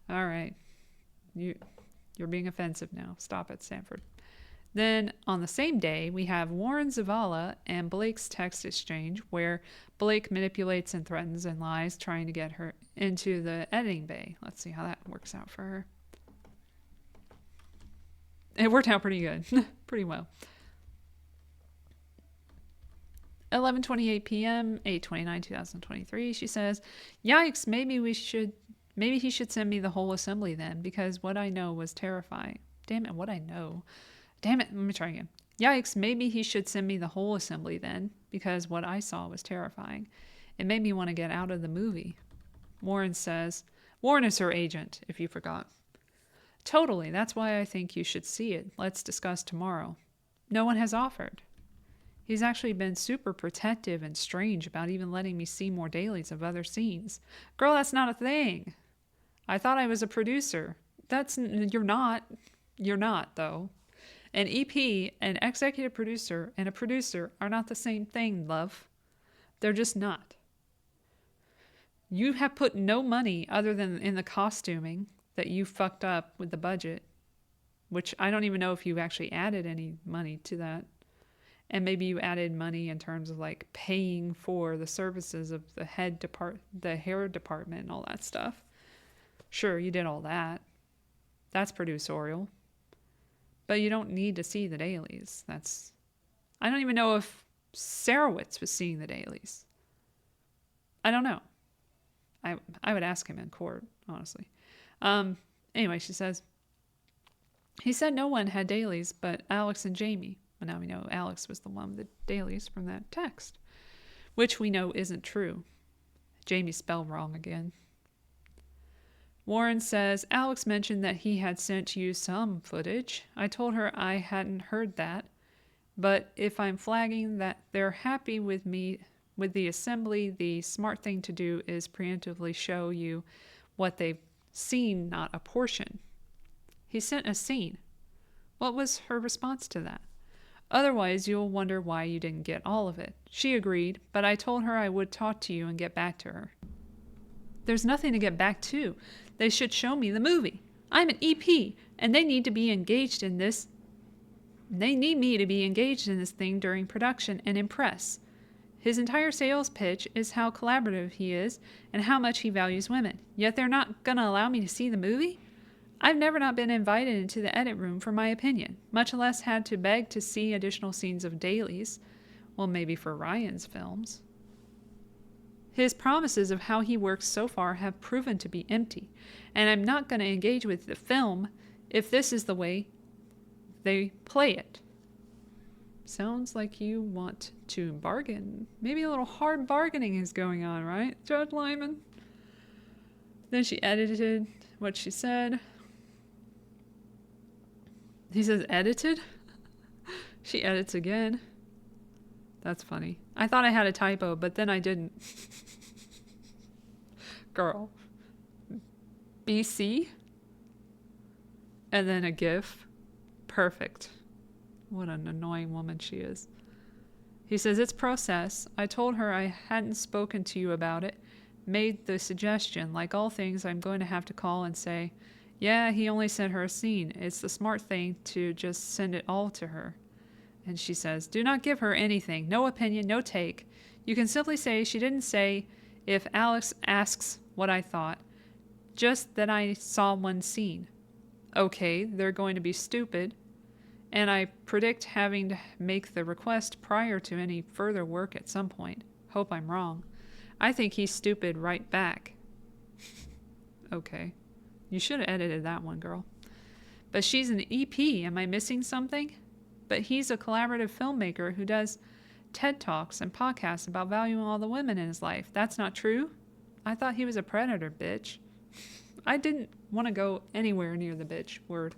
All right. You're being offensive now. Stop it, Sanford. Then, on the same day, we have Warren Zavala and Blake's text exchange where Blake manipulates and threatens and lies, trying to get her into the editing bay. Let's see how that works out for her. It worked out pretty good. Pretty well. 11:28 p.m., 8/29/2023. She says, yikes, maybe he should send me the whole assembly then, because what I know was terrifying. Damn it, what I know. Damn it, let me try again. Yikes, maybe he should send me the whole assembly then, because what I saw was terrifying. It made me want to get out of the movie. Warren says, Warren is her agent, if you forgot. Totally, that's why I think you should see it. Let's discuss tomorrow. No one has offered. He's actually been super protective and strange about even letting me see more dailies of other scenes. Girl, that's not a thing. I thought I was a producer. You're not. You're not, though. An EP, an executive producer, and a producer are not the same thing, love. They're just not. You have put no money other than in the costuming that you fucked up with the budget, which I don't even know if you actually added any money to that. And maybe you added money in terms of like paying for the services of the the hair department and all that stuff. Sure, you did all that. That's producerial. But you don't need to see the dailies. I don't even know if Sarowitz was seeing the dailies. I don't know. I would ask him in court, honestly. Anyway, she says, he said no one had dailies but Alex and Jamie. Well, now we know Alex was the one with the dailies from that text, which we know isn't true. Jamie spelled wrong again. Warren says, Alex mentioned that he had sent you some footage. I told her I hadn't heard that, but if I'm flagging that they're happy with me with the assembly, the smart thing to do is preemptively show you what they've seen, not a portion. He sent a scene. What was her response to that? Otherwise, you'll wonder why you didn't get all of it. She agreed, but I told her I would talk to you and get back to her. There's nothing to get back to. They should show me the movie. I'm an EP, and they need to be engaged in this. They need me to be engaged in this thing during production and impress. His entire sales pitch is how collaborative he is and how much he values women. Yet they're not going to allow me to see the movie? I've never not been invited into the edit room for my opinion, much less had to beg to see additional scenes of dailies. Well, maybe for Ryan's films. His promises of how he works so far have proven to be empty, and I'm not going to engage with the film if this is the way they play it. Sounds like you want to bargain. Maybe a little hard bargaining is going on, right, Judge Lyman? Then she edited what she said. He says edited? She edits again. That's funny. I thought I had a typo, but then I didn't. Girl. BC? And then a GIF. Perfect. What an annoying woman she is. He says, it's process. I told her I hadn't spoken to you about it. Made the suggestion. Like all things, I'm going to have to call and say, yeah, he only sent her a scene. It's the smart thing to just send it all to her. And she says, do not give her anything. No opinion, no take. You can simply say she didn't say if Alex asks what I thought. Just that I saw one scene. Okay, they're going to be stupid. And I predict having to make the request prior to any further work at some point. Hope I'm wrong. I think he's stupid right back. Okay. You should have edited that one, girl. But she's an EP. Am I missing something? But he's a collaborative filmmaker who does TED Talks and podcasts about valuing all the women in his life. That's not true? I thought he was a predator, bitch. I didn't want to go anywhere near the bitch word.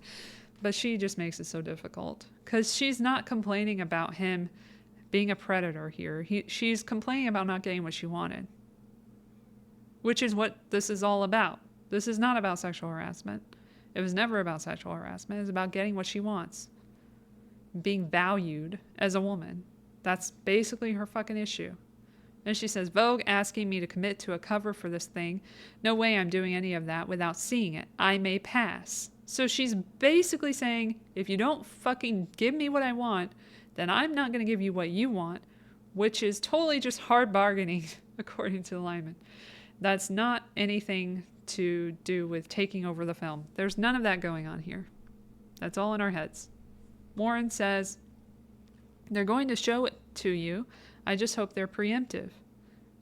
But she just makes it so difficult. Because she's not complaining about him being a predator here. She's complaining about not getting what she wanted. Which is what this is all about. This is not about sexual harassment. It was never about sexual harassment. It was about getting what she wants. Being valued as a woman. That's basically her fucking issue. And she says, Vogue asking me to commit to a cover for this thing. No way I'm doing any of that without seeing it. I may pass. So she's basically saying, if you don't fucking give me what I want, then I'm not going to give you what you want, which is totally just hard bargaining, according to Lyman. That's not anything to do with taking over the film. There's none of that going on here. That's all in our heads. Warren says, they're going to show it to you. I just hope they're preemptive.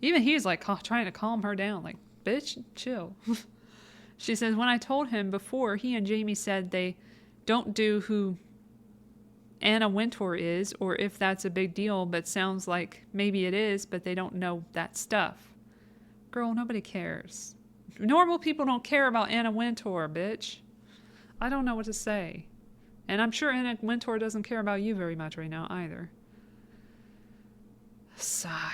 Even he's like trying to calm her down. Like, bitch, chill. She says, when I told him before, he and Jamie said they don't do who Anna Wintour is, or if that's a big deal, but sounds like maybe it is, but they don't know that stuff. Girl, nobody cares. Normal people don't care about Anna Wintour, bitch. I don't know what to say. And I'm sure Anna Wintour doesn't care about you very much right now either. Sigh.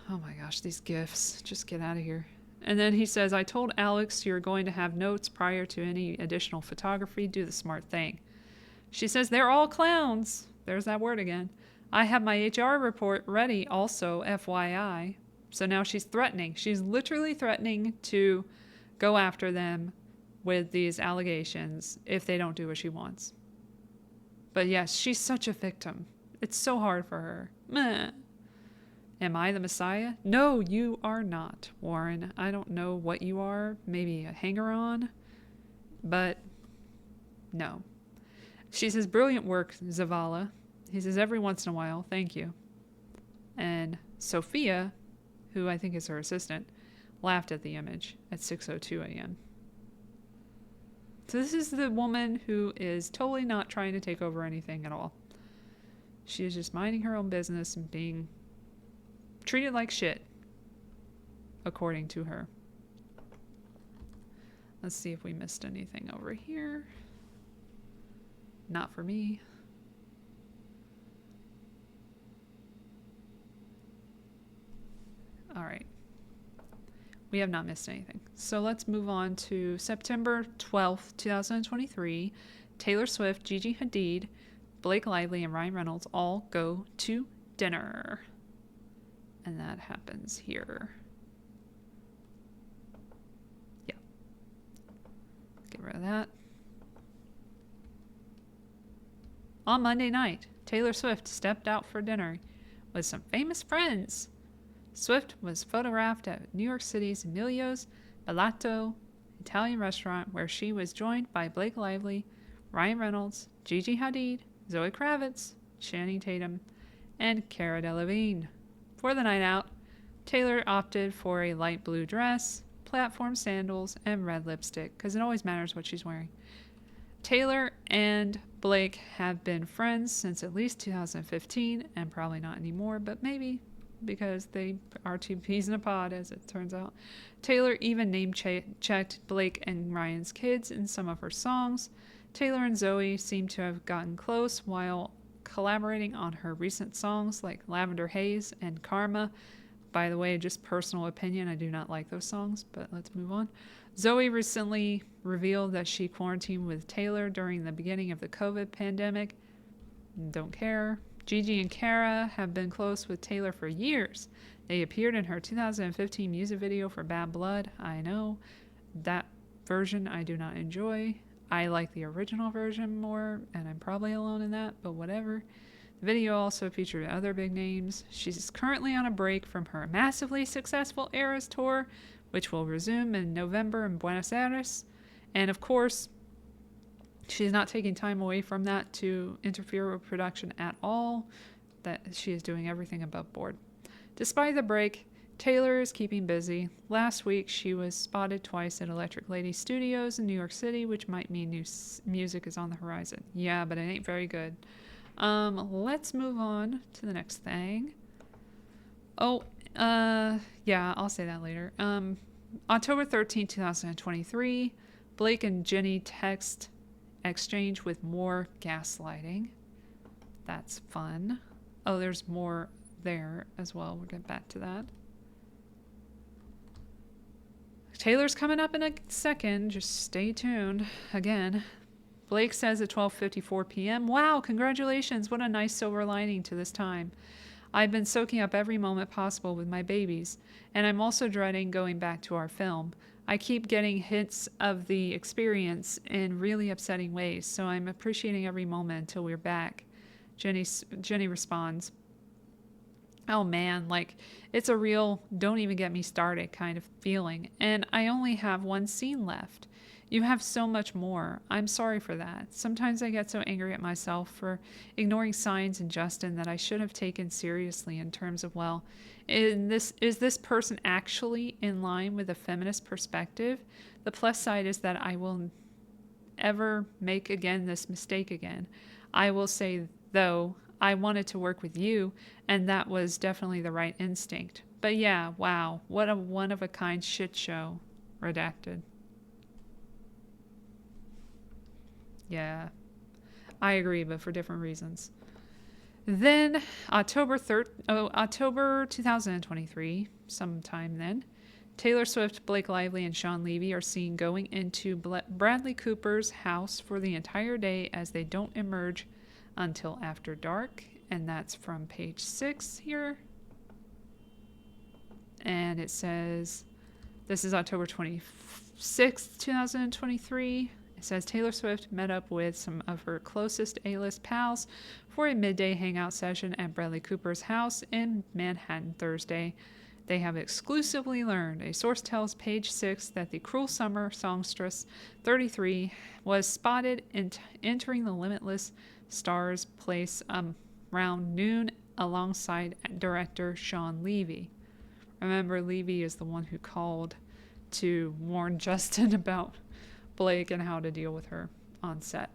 Oh my gosh, these gifts. Just get out of here. And then he says, I told Alex you're going to have notes prior to any additional photography. Do the smart thing. She says, they're all clowns. There's that word again. I have my HR report ready also, FYI. So now she's threatening. She's literally threatening to go after them with these allegations if they don't do what she wants. But yes, she's such a victim. It's so hard for her. Meh. Am I the Messiah? No, you are not, Warren. I don't know what you are. Maybe a hanger-on. But no. She says, brilliant work, Zavala. He says, every once in a while, thank you. And Sophia, who I think is her assistant, laughed at the image at 6:02 a.m. So this is the woman who is totally not trying to take over anything at all. She is just minding her own business and being treated like shit, according to her. Let's see if we missed anything over here. Not for me. All right. We have not missed anything. So let's move on to September 12th, 2023. Taylor Swift, Gigi Hadid, Blake Lively, and Ryan Reynolds all go to dinner. And that happens here. Yeah. Get rid of that. On Monday night, Taylor Swift stepped out for dinner with some famous friends. Swift was photographed at New York City's Emilio's Bellato Italian restaurant where she was joined by Blake Lively, Ryan Reynolds, Gigi Hadid, Zoe Kravitz, Channing Tatum, and Cara Delevingne. For the night out, Taylor opted for a light blue dress, platform sandals, and red lipstick, because it always matters what she's wearing. Taylor and Blake have been friends since at least 2015, and probably not anymore, but maybe because they are two peas in a pod, as it turns out. Taylor even name-checked Blake and Ryan's kids in some of her songs. Taylor and Zoe seem to have gotten close while collaborating on her recent songs like Lavender Haze and Karma. By the way, just personal opinion, I do not like those songs, but let's move on. Zoe recently revealed that she quarantined with Taylor during the beginning of the COVID pandemic. Don't care. Gigi and Cara have been close with Taylor for years. They appeared in her 2015 music video for Bad Blood. I know. That version I do not enjoy. I like the original version more, and I'm probably alone in that, but whatever. The video also featured other big names. She's currently on a break from her massively successful Eras tour, which will resume in November in Buenos Aires. And of course, she's not taking time away from that to interfere with production at all. That she is doing everything above board. Despite the break, Taylor is keeping busy. Last week, she was spotted twice at Electric Lady Studios in New York City, which might mean new music is on the horizon. Yeah, but it ain't very good. Let's move on to the next thing. Yeah, I'll say that later. October 13, 2023, Blake and Jenny text exchange with more gaslighting. That's fun. Oh, there's more there as well. We'll get back to that. Taylor's coming up in a second. Just stay tuned. Again, Blake says at 12:54 p.m., "Wow, congratulations. What a nice silver lining to this time. I've been soaking up every moment possible with my babies, and I'm also dreading going back to our film. I keep getting hints of the experience in really upsetting ways, so I'm appreciating every moment until we're back." Jenny responds, "Oh man, like, it's a real don't even get me started kind of feeling, and I only have one scene left. You have so much more. I'm sorry for that. Sometimes I get so angry at myself for ignoring signs in Justin that I should have taken seriously in terms of, well, is this person actually in line with a feminist perspective? The plus side is that I will ever make again this mistake again. I will say, though, I wanted to work with you, and that was definitely the right instinct. But yeah, wow, what a one-of-a-kind shit show. Redacted." Yeah, I agree, but for different reasons. Then, October 2023, sometime then, Taylor Swift, Blake Lively, and Sean Levy are seen going into Bradley Cooper's house for the entire day as they don't emerge until after dark. And that's from page 6 here. And it says, this is October 26th, 2023. It says Taylor Swift met up with some of her closest A-list pals for a midday hangout session at Bradley Cooper's house in Manhattan Thursday. They have exclusively learned, a source tells Page 6, that the Cruel Summer songstress 33 was spotted entering the Limitless Stars place around noon alongside director Sean Levy. Remember, Levy is the one who called to warn Justin about Blake and how to deal with her on set.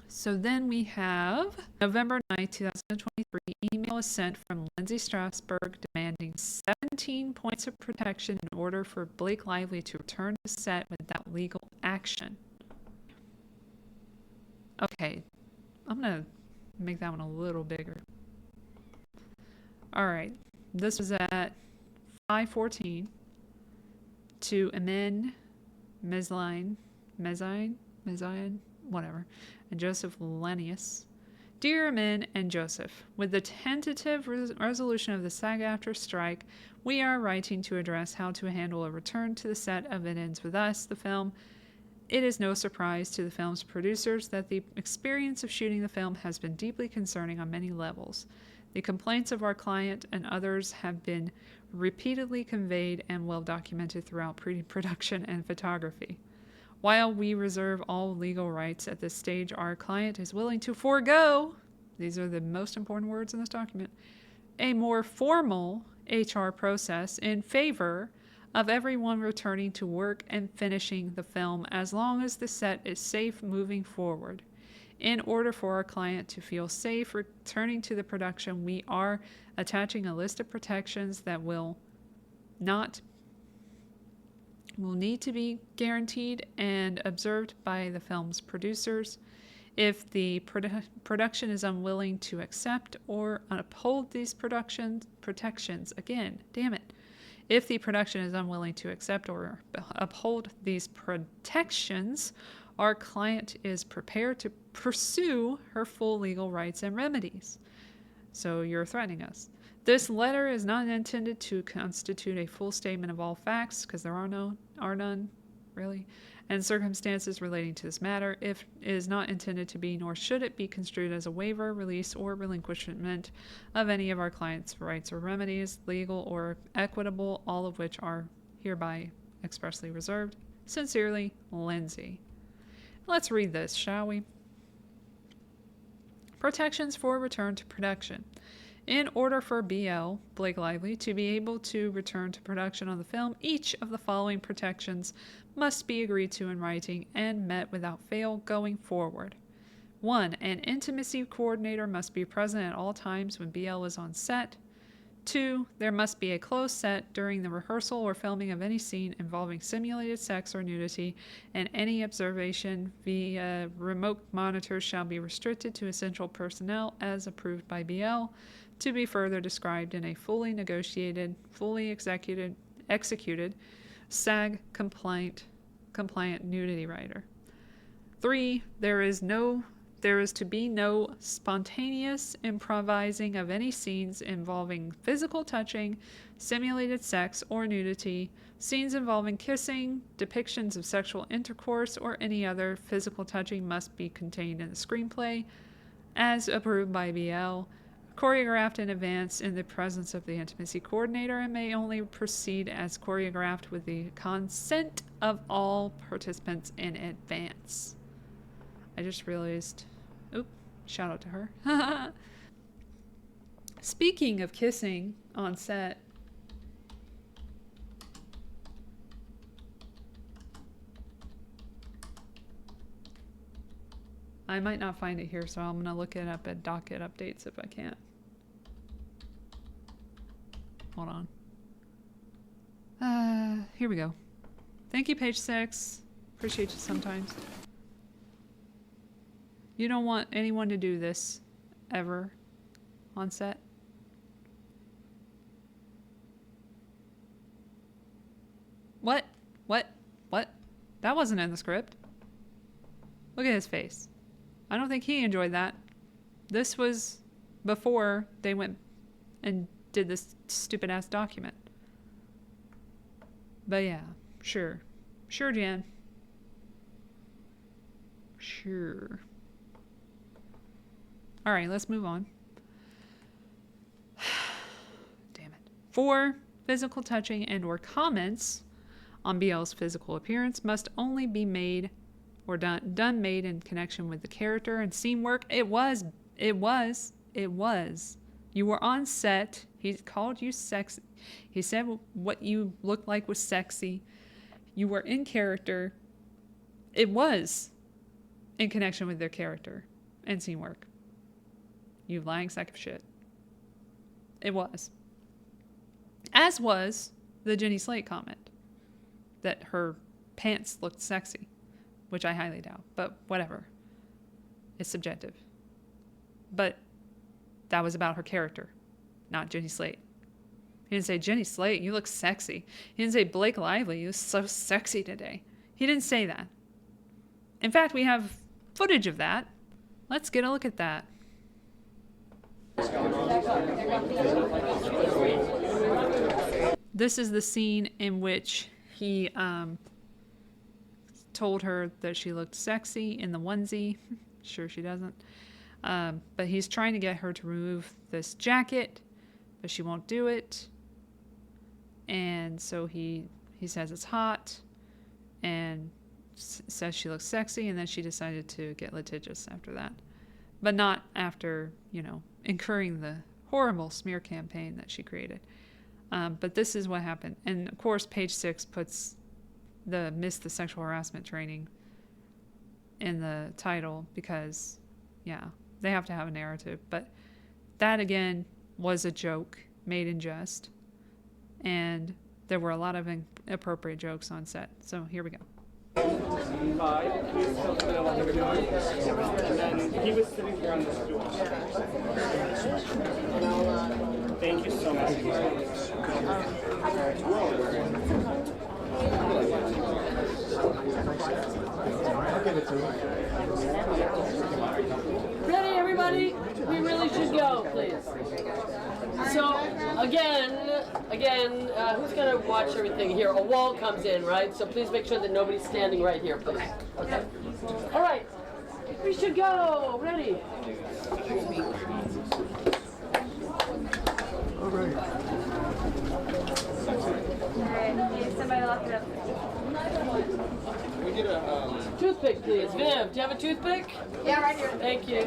So then we have November 9, 2023, email was sent from Lindsay Strasberg demanding 17 points of protection in order for Blake Lively to return to set without legal action. Okay, I'm going to make that one a little bigger. All right, this was at 5:14 to Amin Mezzine, whatever, and Joseph Lenius. Dear Amin and Joseph, with the tentative resolution of the SAG-AFTRA strike, we are writing to address how to handle a return to the set of It Ends With Us, the film. It is no surprise to the film's producers that the experience of shooting the film has been deeply concerning on many levels. The complaints of our client and others have been repeatedly conveyed and well documented throughout pre-production and photography. While we reserve all legal rights at this stage, our client is willing to forego, these are the most important words in this document, a more formal HR process in favor of everyone returning to work and finishing the film as long as the set is safe moving forward. In order for our client to feel safe returning to the production, we are attaching a list of protections that will need to be guaranteed and observed by the film's producers. If the production is unwilling to accept or uphold these protections, again, damn it. If the production is unwilling to accept or uphold these protections, our client is prepared to pursue her full legal rights and remedies. So you're threatening us. This letter is not intended to constitute a full statement of all facts, because there are none, really, and circumstances relating to this matter. It is not intended to be, nor should it be construed as a waiver, release, or relinquishment of any of our client's rights or remedies, legal or equitable, all of which are hereby expressly reserved. Sincerely, Lindsay. Let's read this, shall we? Protections for return to production. In order for BL, Blake Lively, to be able to return to production on the film, each of the following protections must be agreed to in writing and met without fail going forward. 1. An intimacy coordinator must be present at all times when BL is on set. 2. There must be a closed set during the rehearsal or filming of any scene involving simulated sex or nudity, and any observation via remote monitors shall be restricted to essential personnel as approved by BL, to be further described in a fully negotiated, fully executed SAG compliant nudity rider. 3. There is to be no spontaneous improvising of any scenes involving physical touching, simulated sex or nudity, scenes involving kissing, depictions of sexual intercourse, or any other physical touching must be contained in the screenplay, as approved by BL, choreographed in advance in the presence of the intimacy coordinator, and may only proceed as choreographed with the consent of all participants in advance. I just realized, shout out to her. Speaking of kissing on set, I might not find it here, so I'm going to look it up at docket updates if I can. Hold on. Here we go. Thank you, page 6. Appreciate you sometimes. You don't want anyone to do this ever on set? What? What? What? That wasn't in the script. Look at his face. I don't think he enjoyed that. This was before they went and did this stupid ass document. But yeah, sure. Sure, Jan. Sure. Alright, let's move on. Damn it. 4. Physical touching and or comments on BL's physical appearance must only be made or done made in connection with the character and scene work. It was. You were on set. He called you sexy. He said what you looked like was sexy. You were in character. It was in connection with their character and scene work. You lying sack of shit. It was. As was the Jenny Slate comment that her pants looked sexy, which I highly doubt, but whatever. It's subjective. But that was about her character, not Jenny Slate. He didn't say, Jenny Slate, you look sexy. He didn't say, Blake Lively, you look so sexy today. He didn't say that. In fact, we have footage of that. Let's get a look at that. This is the scene in which he told her that she looked sexy in the onesie. Sure she doesn't. But he's trying to get her to remove this jacket, but she won't do it. And so he says it's hot and says she looks sexy, and then she decided to get litigious after that. But not after, incurring the horrible smear campaign that she created. But this is what happened. And of course, page 6 puts missed the sexual harassment training in the title because, they have to have a narrative. But that, again, was a joke made in jest. And there were a lot of inappropriate jokes on set. So here we go. And then he was sitting here on the stool. Thank you so much. Ready, everybody? We really should go, please. So, again, who's gonna watch everything here? A wall comes in, right? So please make sure that nobody's standing right here, please. Okay. All right. We should go. Ready? All right. Somebody lock it up. We did a Toothpick, please. Viv, do you have a toothpick? Yeah, right here. Thank you.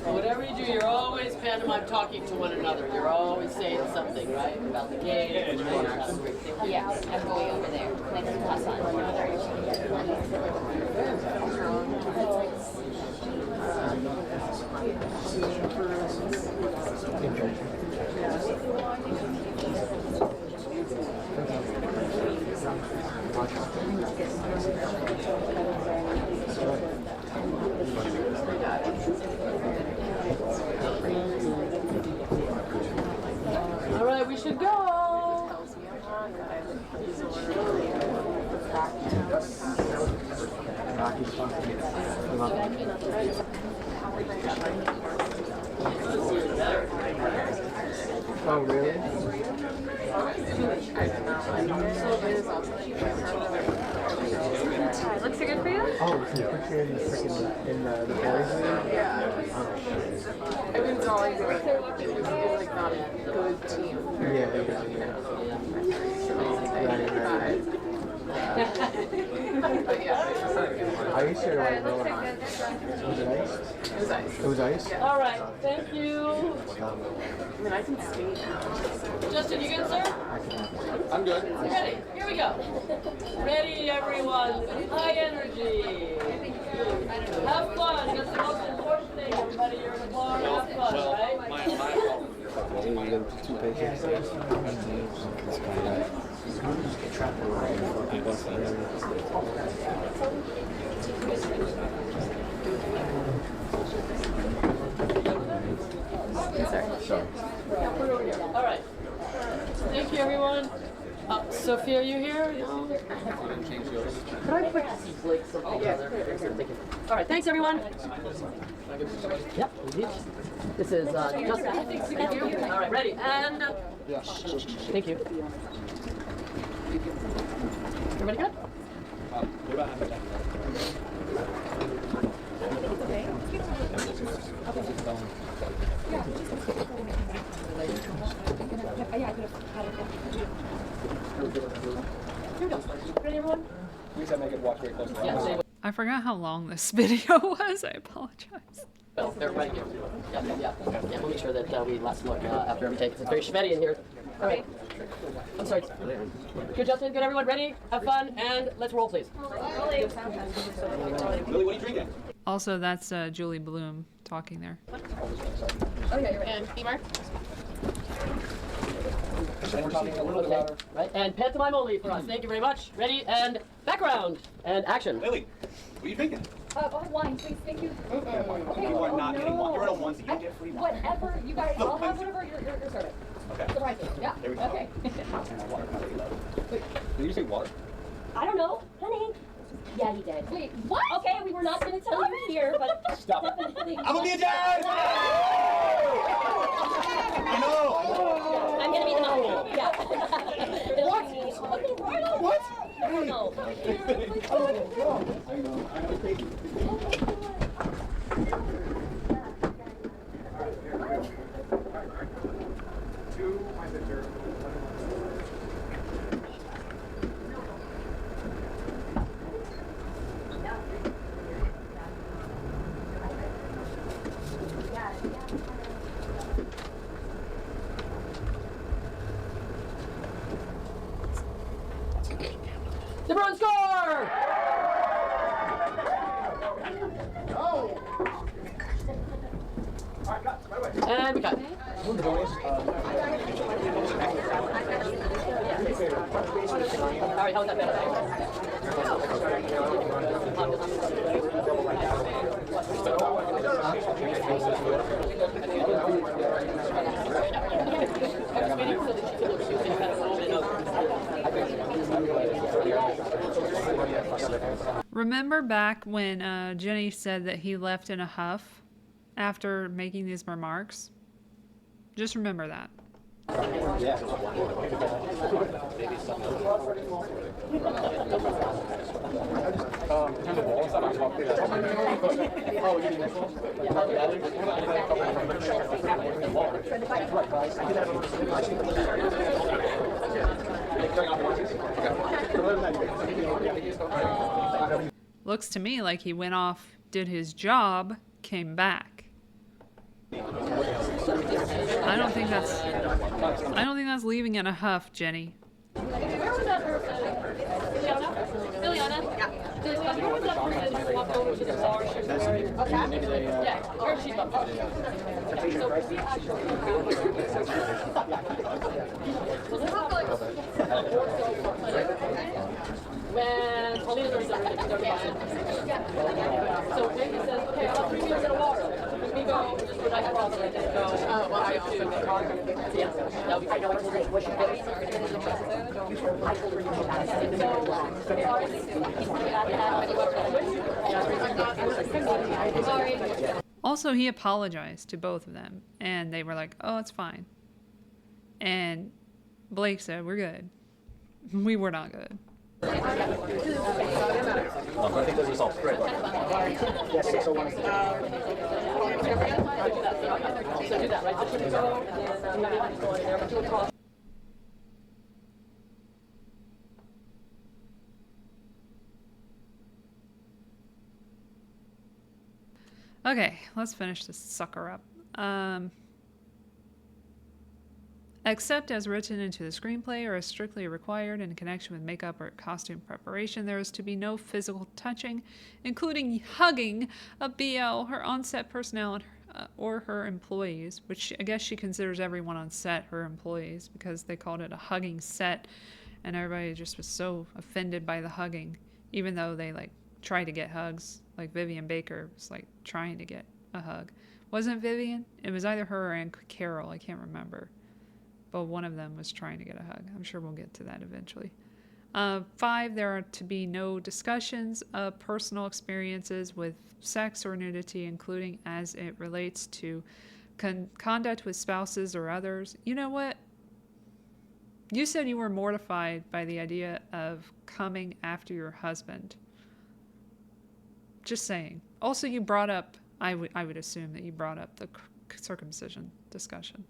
Whatever you do, you're always pantomime talking to one another. You're always saying something, right? About the game. Yes, I'm going over there. Next to Hassan. All right, we should go. Oh, really? Looks it good for you? Oh, so you put you in the freaking in the boys' league? Yeah. Oh, I've been drawing it like not a good team. Right. But yeah, Are you sure? Alright, Like, looks no, like good. was it ice? it was nice. It was ice? All right, thank you. I mean, I can skate now. Justin, you good, sir? I'm good. Ready? Here we go. Ready, everyone. High energy. Have fun. That's the most important thing, everybody. You're in the bar. Have fun, right? Two pages. All right. Thank you, everyone. Sophia, are you here? No. Could I put like something together? All right. Thanks, everyone. Yep. Indeed. This is Justin. Thank you. All right. Ready and. Thank you. Everybody good? Ready, everyone? We said make it watch very closely. Yeah, say I forgot how long this video was. I apologize. well, everybody here. Yeah. We'll make sure that we last look after every take, because it's very Schmetty in here. All right. I'm sorry. Good, Justin. Good, everyone. Ready? Have fun, and let's roll, please. Lily, what are you drinking? Also, that's Julie Bloom talking there. Oh yeah, you're right. And Beamer. And we're talking a little bit louder. Right, and pantomime only for us. Thank you very much. Ready, and background, and action. Lily, what are you drinking? Wine, please, thank you. Okay, You are not getting one. You're at a onesie. You don't get free wine. Whatever, you guys, Look, I'll have please. whatever you're serving. Okay. The right thing, yeah, There we go. okay. And water. Did you say water? I don't know, honey. Yeah, he did. Wait, what? Okay, we were not gonna tell you here, but Stop it. definitely. I'm gonna be a dad! I know. I'm gonna be the mom. Yeah. What? I don't know. I know. To my sister. The Bruins score! And we cut. All right, how was that Remember back when Jenny said that he left in a huff after making these remarks? Just remember that. Looks to me like he went off, did his job, came back. I don't think that's leaving in a huff, Jenny. Where was that person? Liliana? Yeah. Where was that person who walked over to the bar? She was wearing... Okay. Yeah, where is she from? So was he actually... When Paulina was there, so Maggie says, okay, I'll have 3 beers and a water. We go, just for nice process, and go, oh, well, I also the car. Yeah, that would be great. Also, he apologized to both of them, and they were like, oh, it's fine. And Blake said, we're good. We were not good. I think those results great. Yes, 601. So do that, right? Okay, let's finish this sucker up. Except as written into the screenplay or as strictly required in connection with makeup or costume preparation, there is to be no physical touching, including hugging of BL, her on-set personnel, or her employees, which I guess she considers everyone on set her employees because they called it a hugging set, and everybody just was so offended by the hugging, even though they like try to get hugs. Like Vivian Baker was like trying to get a hug. Wasn't Vivian? It was either her or Aunt Carol. I can't remember. But one of them was trying to get a hug. I'm sure we'll get to that eventually. 5, there are to be no discussions of personal experiences with sex or nudity, including as it relates to conduct with spouses or others. You know what? You said you were mortified by the idea of coming after your husband. Just saying. Also, you brought up, I would assume that you brought up the circumcision discussion.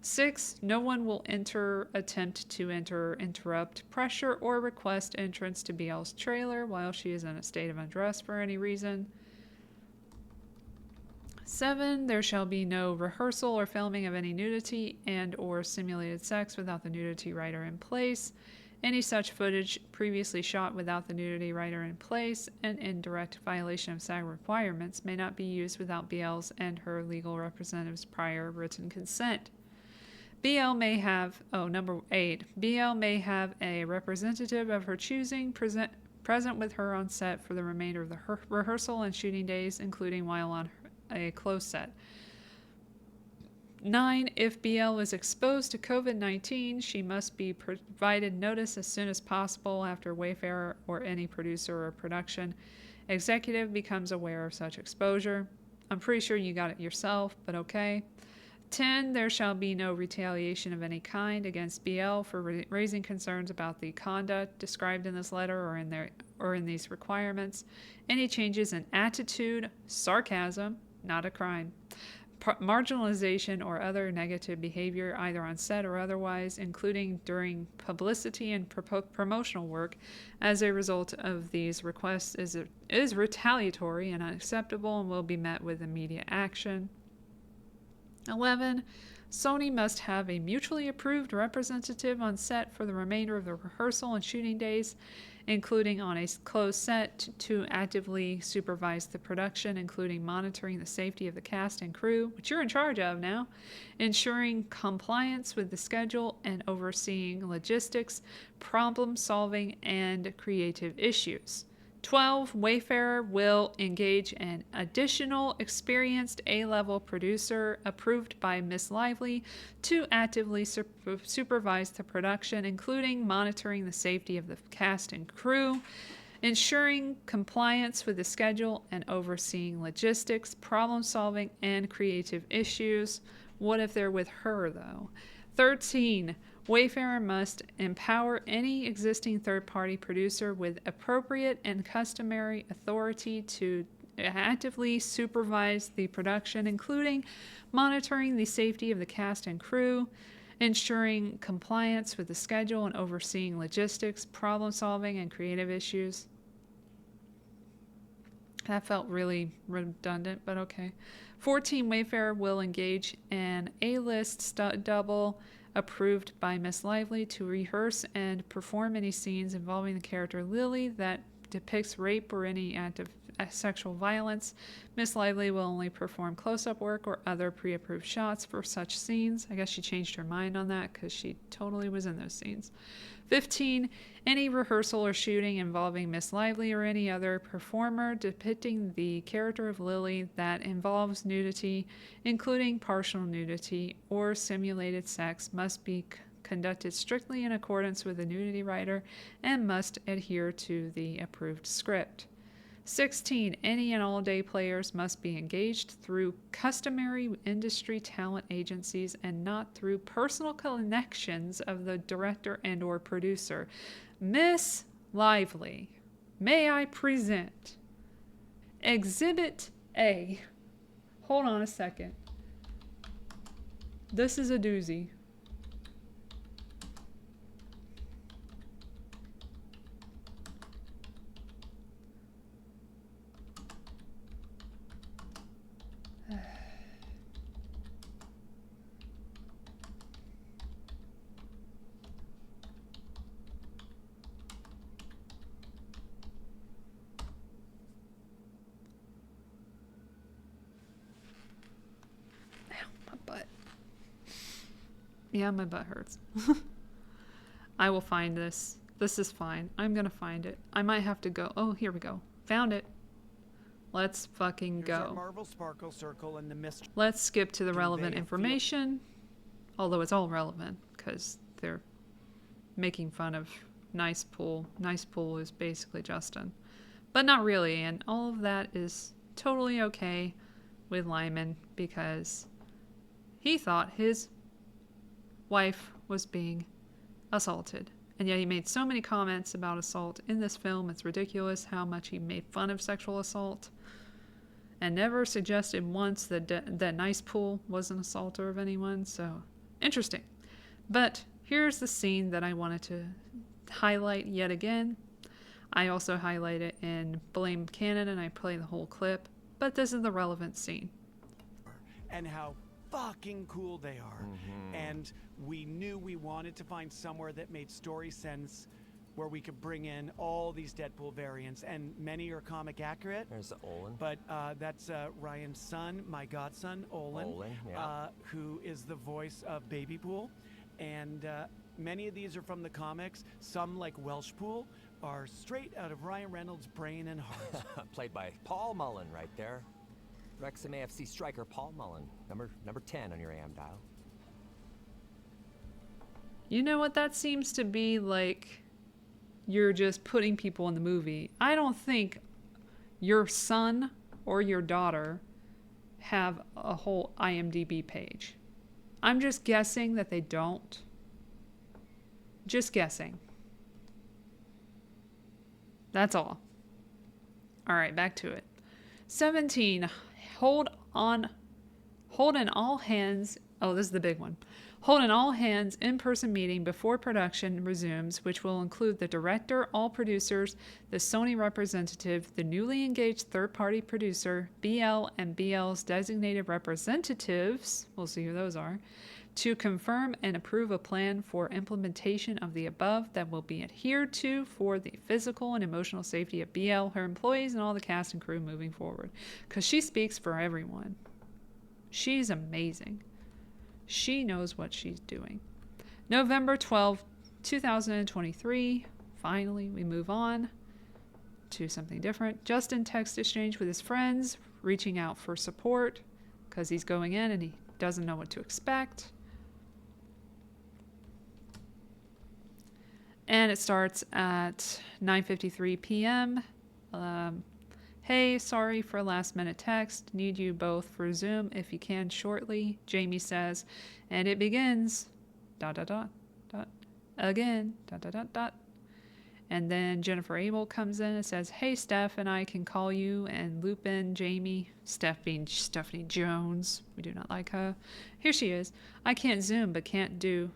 6, no one will attempt to enter, interrupt, pressure, or request entrance to BL's trailer while she is in a state of undress for any reason. 7, there shall be no rehearsal or filming of any nudity and or simulated sex without the nudity writer in place. Any such footage previously shot without the nudity writer in place and in direct violation of SAG requirements may not be used without BL's and her legal representative's prior written consent. BL may have, number 8, BL may have a representative of her choosing present with her on set for the remainder of the rehearsal and shooting days, including while on a closed set. 9, if BL is exposed to COVID-19, she must be provided notice as soon as possible after Wayfarer or any producer or production executive becomes aware of such exposure. I'm pretty sure you got it yourself, but okay. 10. There shall be no retaliation of any kind against BL for raising concerns about the conduct described in this letter or in these requirements. Any changes in attitude, sarcasm, not a crime, marginalization or other negative behavior either on set or otherwise, including during publicity and promotional work as a result of these requests is retaliatory and unacceptable and will be met with immediate action. 11. Sony must have a mutually approved representative on set for the remainder of the rehearsal and shooting days, including on a closed set, to actively supervise the production, including monitoring the safety of the cast and crew, which you're in charge of now, ensuring compliance with the schedule, and overseeing logistics, problem solving, and creative issues. 12. Wayfarer will engage an additional experienced A-level producer approved by Miss Lively to actively supervise the production, including monitoring the safety of the cast and crew, ensuring compliance with the schedule, and overseeing logistics, problem solving, and creative issues. What if they're with her, though? 13. Wayfarer must empower any existing third-party producer with appropriate and customary authority to actively supervise the production, including monitoring the safety of the cast and crew, ensuring compliance with the schedule, and overseeing logistics, problem solving, and creative issues. That felt really redundant, but okay. 14. Wayfarer will engage an A-list stunt double approved by Miss Lively to rehearse and perform any scenes involving the character Lily that depicts rape or any act of sexual violence. Miss Lively will only perform close-up work or other pre-approved shots for such scenes. I guess she changed her mind on that because she totally was in those scenes. 15. Any rehearsal or shooting involving Miss Lively or any other performer depicting the character of Lily that involves nudity, including partial nudity or simulated sex, must be conducted strictly in accordance with the nudity writer and must adhere to the approved script. 16. Any and all day players must be engaged through customary industry talent agencies and not through personal connections of the director and or producer. Miss Lively, may I present Exhibit A. Hold on a second. This is a doozy. Yeah, my butt hurts. I will find this. This is fine. I'm gonna find it. I might have to go. Oh, here we go. Found it. Let's fucking go. Marvel Sparkle Circle and the mist. Let's skip to the relevant information. Although it's all relevant because they're making fun of Nice Pool. Nice Pool is basically Justin. But not really, and all of that is totally okay with Lyman because he thought his wife was being assaulted. And yet he made so many comments about assault in this film. It's ridiculous how much he made fun of sexual assault and never suggested once that Nice Pool was an assaulter of anyone. So interesting. But here's the scene that I wanted to highlight yet again. I also highlight it in Blame Canon and I play the whole clip, but this is the relevant scene. And how fucking cool they are. And we knew we wanted to find somewhere that made story sense, where we could bring in all these Deadpool variants, and many are comic accurate. There's Olin. But that's Ryan's son, my godson, Olin, who is the voice of Baby Pool. And many of these are from the comics. Some, like Welsh Pool, are straight out of Ryan Reynolds' brain and heart. Played by Paul Mullen right there. Wrexham AFC striker Paul Mullen, number 10 on your AM dial. You know what? That seems to be like you're just putting people in the movie. I don't think your son or your daughter have a whole IMDb page. I'm just guessing that they don't. Just guessing. That's all. All right, back to it. 17. Hold an all hands. Oh, this is the big one. Hold an all hands in-person meeting before production resumes, which will include the director, all producers, the Sony representative, the newly engaged third-party producer, BL and BL's designated representatives, we'll see who those are, to confirm and approve a plan for implementation of the above that will be adhered to for the physical and emotional safety of BL, her employees, and all the cast and crew moving forward. Because she speaks for everyone. She's amazing. She knows what she's doing. November 12, 2023. Finally, we move on to something different. Justin text exchange with his friends, reaching out for support because he's going in and he doesn't know what to expect. And it starts at 9:53 p.m. Hey, sorry for last minute text. Need you both for Zoom if you can shortly, Jamie says. And it begins, ... again, ... And then Jennifer Abel comes in and says, hey, Steph and I can call you and loop in Jamie. Steph being Stephanie Jones. We do not like her. Here she is. I can't Zoom, but can do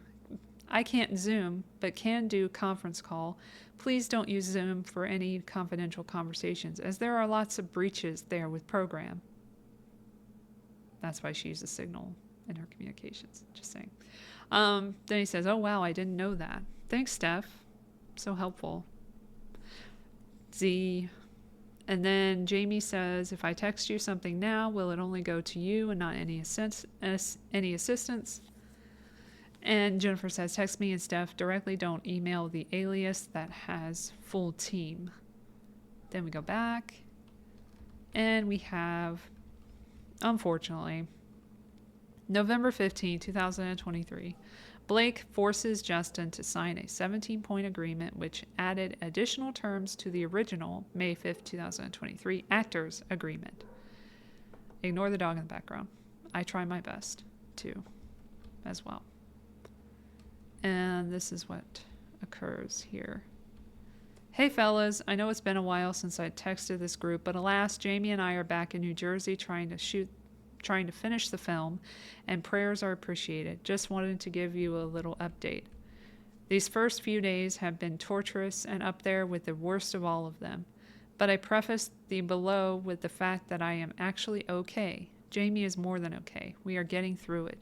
conference call. Please don't use Zoom for any confidential conversations, as there are lots of breaches there with program. That's why she uses Signal in her communications. Just saying. Then he says, oh, wow, I didn't know that. Thanks, Steph. So helpful. Z. And then Jamie says, if I text you something now, will it only go to you and not any assistance? And Jennifer says, text me and Steph directly. Don't email the alias that has full team. Then we go back. And we have, unfortunately, November 15, 2023. Blake forces Justin to sign a 17-point agreement which added additional terms to the original May 5th, 2023 actors agreement. Ignore the dog in the background. I try my best to as well. And this is what occurs here. Hey fellas, I know it's been a while since I texted this group, but alas, Jamie and I are back in New Jersey trying to finish the film, and prayers are appreciated. Just wanted to give you a little update. These first few days have been torturous and up there with the worst of all of them, but I prefaced the below with the fact that I am actually okay. Jamie is more than okay. We are getting through it.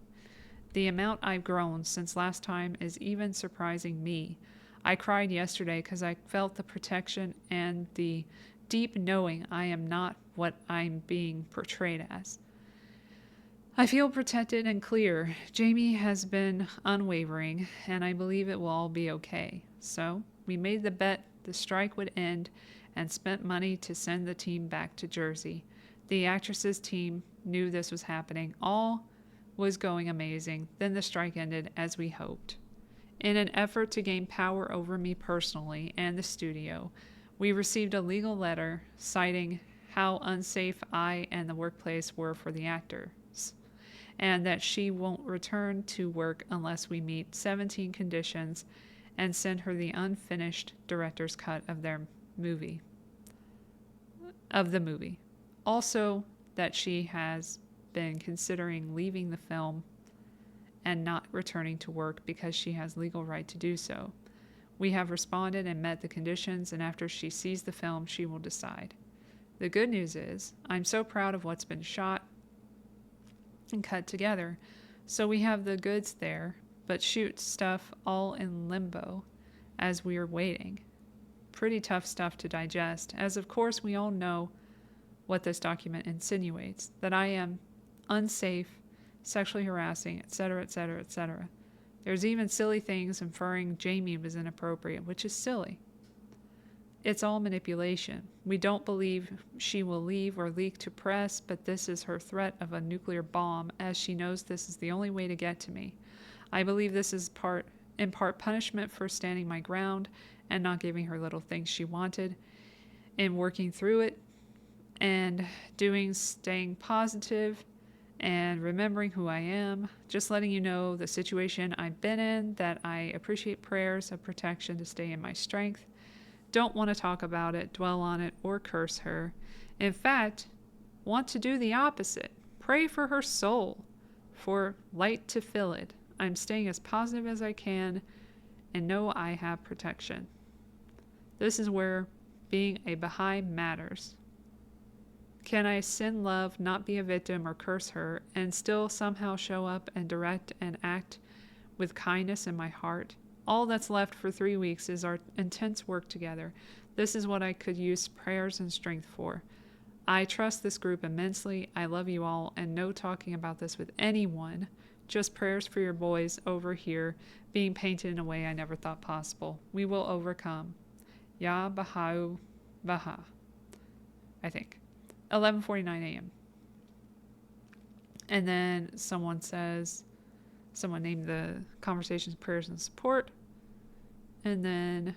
The amount I've grown since last time is even surprising me. I cried yesterday because I felt the protection and the deep knowing I am not what I'm being portrayed as. I feel protected and clear. Jamie has been unwavering, and I believe it will all be okay. So, we made the bet the strike would end and spent money to send the team back to Jersey. The actresses' team knew this was happening. All was going amazing. Then the strike ended as we hoped. In an effort to gain power over me personally and the studio, we received a legal letter citing how unsafe I and the workplace were for the actors, and that she won't return to work unless we meet 17 conditions and send her the unfinished director's cut of the movie. Also, that she has been considering leaving the film and not returning to work because she has legal right to do so. We have responded and met the conditions, and after she sees the film, she will decide. The good news is, I'm so proud of what's been shot and cut together, so we have the goods there, but shoot stuff all in limbo as we are waiting. Pretty tough stuff to digest, as of course we all know what this document insinuates, that I am unsafe, sexually harassing, etc., etc., etc. There's even silly things inferring Jamie was inappropriate, which is silly. It's all manipulation. We don't believe she will leave or leak to press, but this is her threat of a nuclear bomb, as she knows this is the only way to get to me. I believe this is in part punishment for standing my ground and not giving her little things she wanted, in working through it and staying positive and remembering who I am, just letting you know the situation I've been in, that I appreciate prayers of protection to stay in my strength. Don't want to talk about it, dwell on it, or curse her. In fact, want to do the opposite. Pray for her soul, for light to fill it. I'm staying as positive as I can and know I have protection. This is where being a Baha'i matters. Can I sin love, not be a victim or curse her, and still somehow show up and direct and act with kindness in my heart? All that's left for 3 weeks is our intense work together. This is what I could use prayers and strength for. I trust this group immensely. I love you all, and no talking about this with anyone. Just prayers for your boys over here being painted in a way I never thought possible. We will overcome. Ya Baha'u Baha. I think. 11:49 a.m. And then someone named the conversations, prayers, and support. And then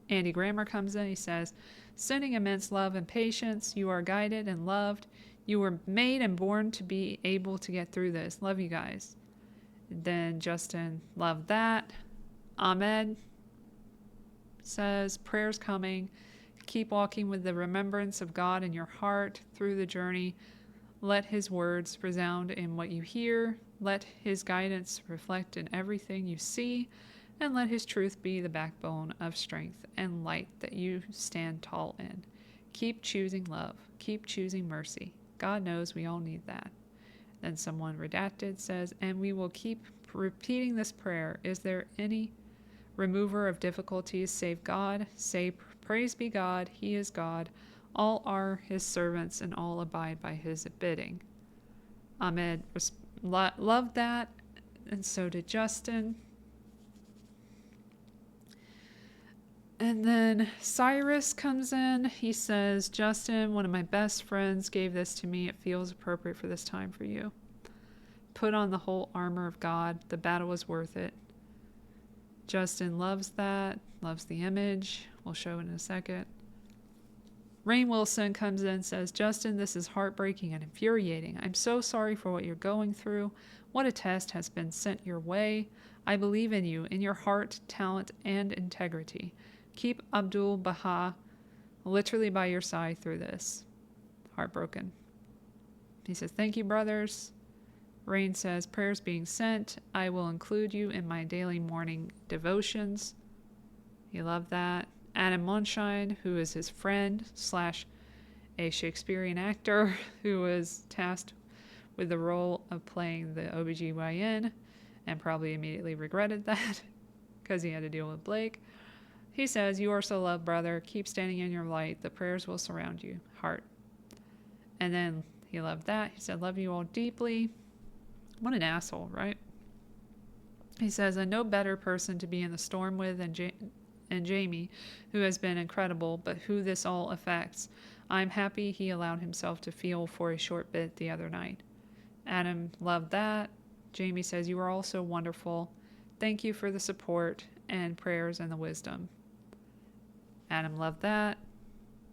Andy Grammer comes in. He says, sending immense love and patience. You are guided and loved. You were made and born to be able to get through this. Love you guys. And then Justin, love that. Ahmed says, prayers coming. Keep walking with the remembrance of God in your heart through the journey. Let his words resound in what you hear. Let his guidance reflect in everything you see. And let his truth be the backbone of strength and light that you stand tall in. Keep choosing love. Keep choosing mercy. God knows we all need that. Then someone redacted says, and we will keep repeating this prayer. Is there any remover of difficulties save God? Say, praise be God. He is God. All are his servants and all abide by his bidding. Ahmed loved that, and so did Justin. And then Cyrus comes in. He says, Justin, one of my best friends, gave this to me. It feels appropriate for this time for you. Put on the whole armor of God. The battle was worth it. Justin loves that, loves the image. We'll show it in a second. Rainn Wilson comes in and says, Justin, this is heartbreaking and infuriating. I'm so sorry for what you're going through. What a test has been sent your way. I believe in you, in your heart, talent, and integrity. Keep Abdul Baha literally by your side through this. Heartbroken. He says, thank you, brothers. Rainn says, prayers being sent. I will include you in my daily morning devotions. You love that. Adam Monshine, who is his friend / a Shakespearean actor who was tasked with the role of playing the OBGYN and probably immediately regretted that because he had to deal with Blake. He says, you are so loved, brother. Keep standing in your light. The prayers will surround you. Heart. And then he loved that. He said, love you all deeply. What an asshole, right? He says, a no better person to be in the storm with than Jamie, who has been incredible, but who this all affects. I'm happy he allowed himself to feel for a short bit the other night. Adam loved that. Jamie says, you are all so wonderful. Thank you for the support and prayers and the wisdom. Adam loved that.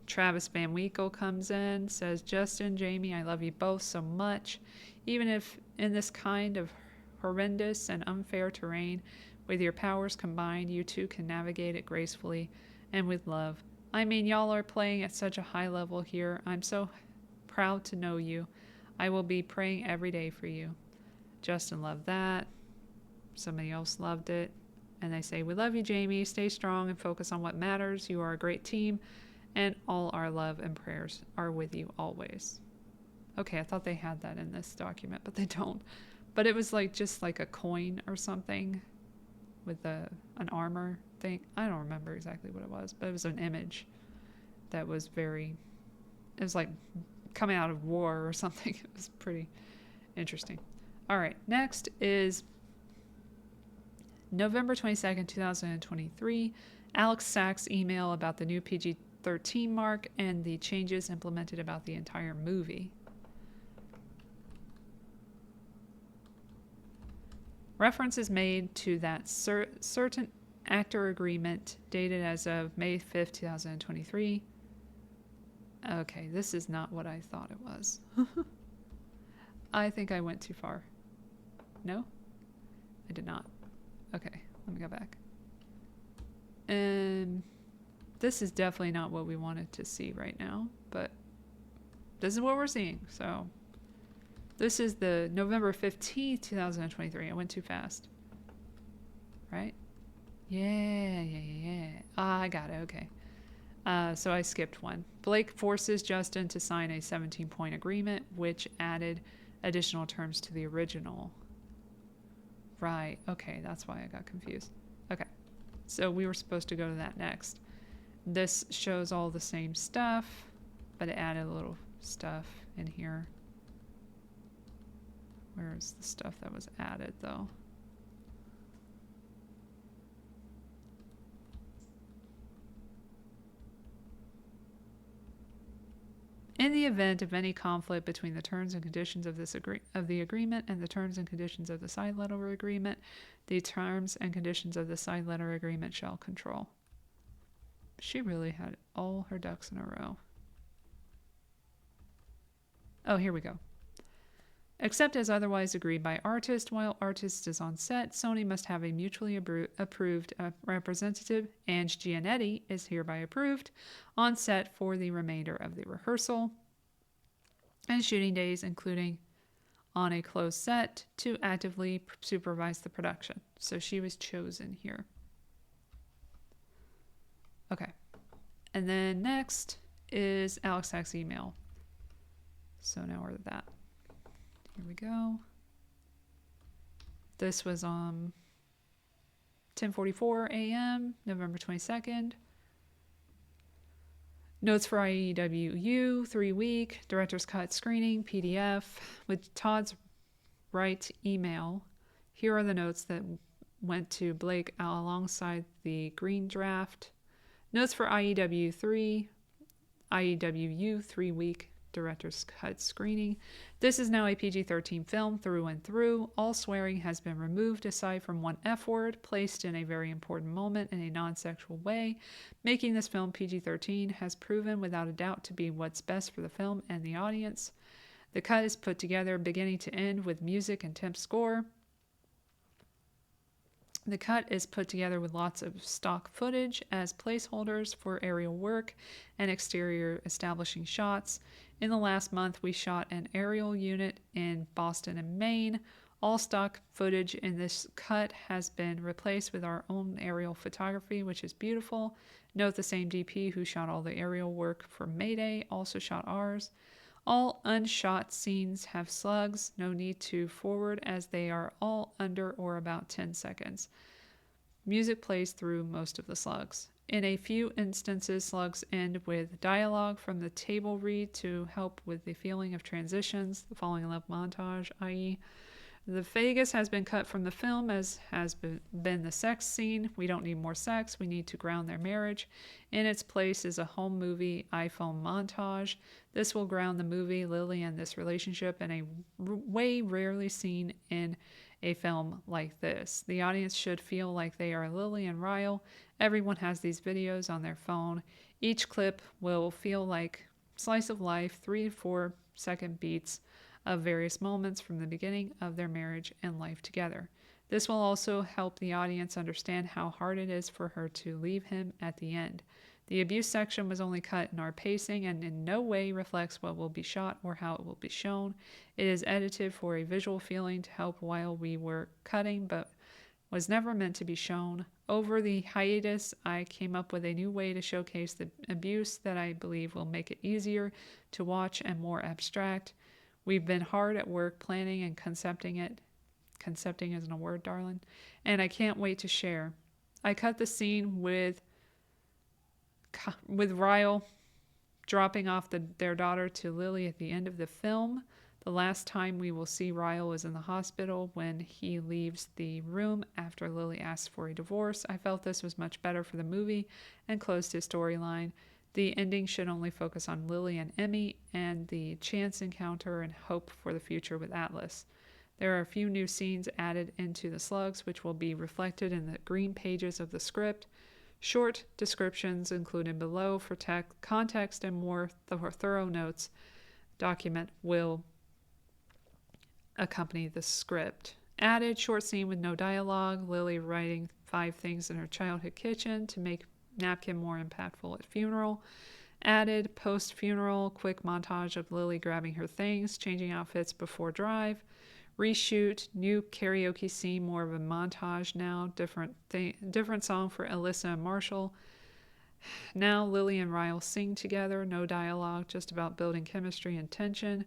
Travis Van Winkle comes in, says, Justin, Jamie, I love you both so much. Even if in this kind of horrendous and unfair terrain, with your powers combined, you two can navigate it gracefully and with love. I mean, y'all are playing at such a high level here. I'm so proud to know you. I will be praying every day for you. Justin loved that. Somebody else loved it. And they say, we love you, Jamie. Stay strong and focus on what matters. You are a great team. And all our love and prayers are with you always. Okay, I thought they had that in this document, but they don't. But it was like just like a coin or something with an armor thing. I don't remember exactly what it was, but it was an image that was it was like coming out of war or something. It was pretty interesting. All right, next is November 22nd, 2023. Alex Sachs' email about the new PG-13 mark and the changes implemented about the entire movie. Reference is made to that certain actor agreement dated as of May 5th, 2023. Okay, this is not what I thought it was. I think I went too far. No? I did not. Okay, let me go back. And this is definitely not what we wanted to see right now, but this is what we're seeing. So this is the November 15th, 2023. I went too fast. Right? Yeah. Ah, I got it. Okay. So I skipped one. Blake forces Justin to sign a 17-point agreement, which added additional terms to the original. Right. Okay, that's why I got confused. Okay. So we were supposed to go to that next. This shows all the same stuff, but it added a little stuff in here. Where's the stuff that was added, though? In the event of any conflict between the terms and conditions of the agreement and the terms and conditions of the side letter agreement, the terms and conditions of the side letter agreement shall control. She really had all her ducks in a row. Oh, here we go. Except as otherwise agreed by artist, while artist is on set, Sony must have a mutually approved representative. Ange Gianetti is hereby approved on set for the remainder of the rehearsal and shooting days, including on a closed set, to actively supervise the production. So she was chosen here. Okay. And then next is Alex Hack's email. So now we're at that. Here we go. This was 10:44 a.m., November 22nd. Notes for IEWU, 3-week, director's cut screening, PDF, with Todd's right email. Here are the notes that went to Blake alongside the green draft. Notes for IEWU 3-week, director's cut screening. This is now a PG-13 film through and through. All swearing has been removed aside from one F word placed in a very important moment in a non-sexual way. Making this film PG-13 has proven without a doubt to be what's best for the film and the audience. The cut is put together beginning to end with music and temp score. The cut is put together with lots of stock footage as placeholders for aerial work and exterior establishing shots. In the last month, we shot an aerial unit in Boston and Maine. All stock footage in this cut has been replaced with our own aerial photography, which is beautiful. Note the same DP who shot all the aerial work for Mayday also shot ours. All unshot scenes have slugs, no need to forward as they are all under or about 10 seconds. Music plays through most of the slugs. In a few instances, slugs end with dialogue from the table read to help with the feeling of transitions, the falling in love montage, i.e. The Vegas has been cut from the film, as has been the sex scene. We don't need more sex. We need to ground their marriage. In its place is a home movie iPhone montage. This will ground the movie, Lily, and this relationship in a way rarely seen in a film like this. The audience should feel like they are Lily and Ryle. Everyone has these videos on their phone. Each clip will feel like slice of life, 3 to 4 second beats of various moments from the beginning of their marriage and life together. This will also help the audience understand how hard it is for her to leave him at the end. The abuse section was only cut in our pacing and in no way reflects what will be shot or how it will be shown. It is edited for a visual feeling to help while we were cutting, but was never meant to be shown. Over the hiatus, I came up with a new way to showcase the abuse that I believe will make it easier to watch and more abstract. We've been hard at work planning and concepting it. Concepting isn't a word, darling. And I can't wait to share. I cut the scene with Ryle dropping off their daughter to Lily at the end of the film. The last time we will see Ryle is in the hospital when he leaves the room after Lily asks for a divorce. I felt this was much better for the movie and closed his storyline. The ending should only focus on Lily and Emmy and the chance encounter and hope for the future with Atlas. There are a few new scenes added into the slugs, which will be reflected in the green pages of the script. Short descriptions included below for context and more thorough notes document will accompany the script. Added short scene with no dialogue, Lily writing 5 things in her childhood kitchen to make napkin more impactful at funeral. Added post-funeral quick montage of Lily grabbing her things, changing outfits before drive. Reshoot, new karaoke scene, more of a montage now, different song for Alyssa and Marshall. Now Lily and Ryle sing together, no dialogue, just about building chemistry and tension.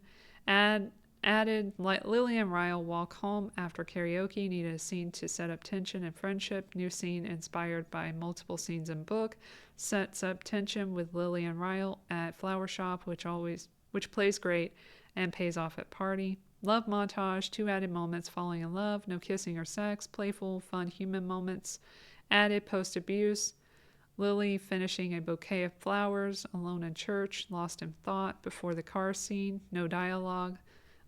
Added, Lily and Ryle walk home after karaoke, needed a scene to set up tension and friendship. New scene inspired by multiple scenes in book, sets up tension with Lily and Ryle at flower shop, which plays great and pays off at party. Love montage, 2 added moments, falling in love, no kissing or sex, playful, fun human moments. Added post-abuse, Lily finishing a bouquet of flowers, alone in church, lost in thought, before the car scene, no dialogue.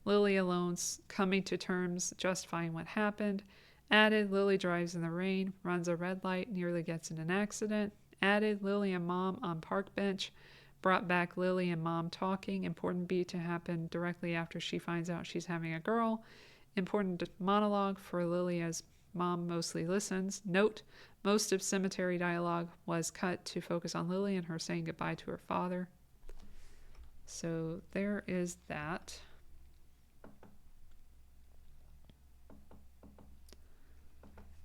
Lily alone, coming to terms, justifying what happened. Added, Lily drives in the rain, runs a red light, nearly gets in an accident. Added, Lily and Mom on park bench. Brought back Lily and Mom talking. Important beat to happen directly after she finds out she's having a girl. Important monologue for Lily as Mom mostly listens. Note, most of cemetery dialogue was cut to focus on Lily and her saying goodbye to her father. So there is that.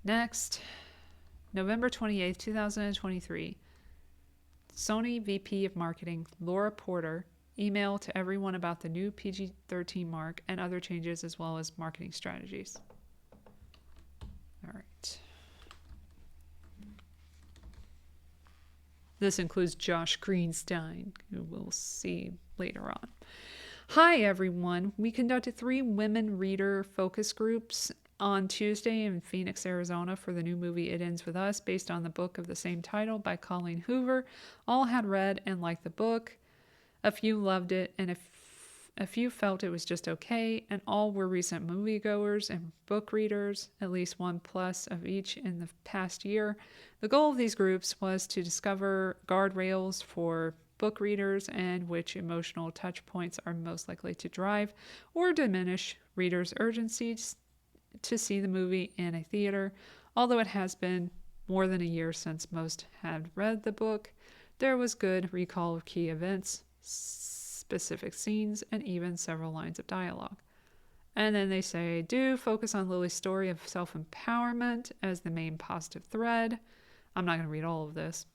Next, November 28th, 2023. Sony VP of Marketing, Laura Porter, email to everyone about the new PG-13 mark and other changes as well as marketing strategies. All right. This includes Josh Greenstein, who we'll see later on. Hi, everyone. We conducted 3 women reader focus groups on Tuesday in Phoenix, Arizona for the new movie It Ends With Us, based on the book of the same title by Colleen Hoover. All had read and liked the book. A few loved it, and a few felt it was just okay, and all were recent moviegoers and book readers, at least 1+ of each in the past year. The goal of these groups was to discover guardrails for book readers and which emotional touch points are most likely to drive or diminish readers' urgency to see the movie in a theater. Although it has been more than a year since most had read the book, there was good recall of key events, specific scenes, and even several lines of dialogue. And then they say, do focus on Lily's story of self-empowerment as the main positive thread. I'm not going to read all of this.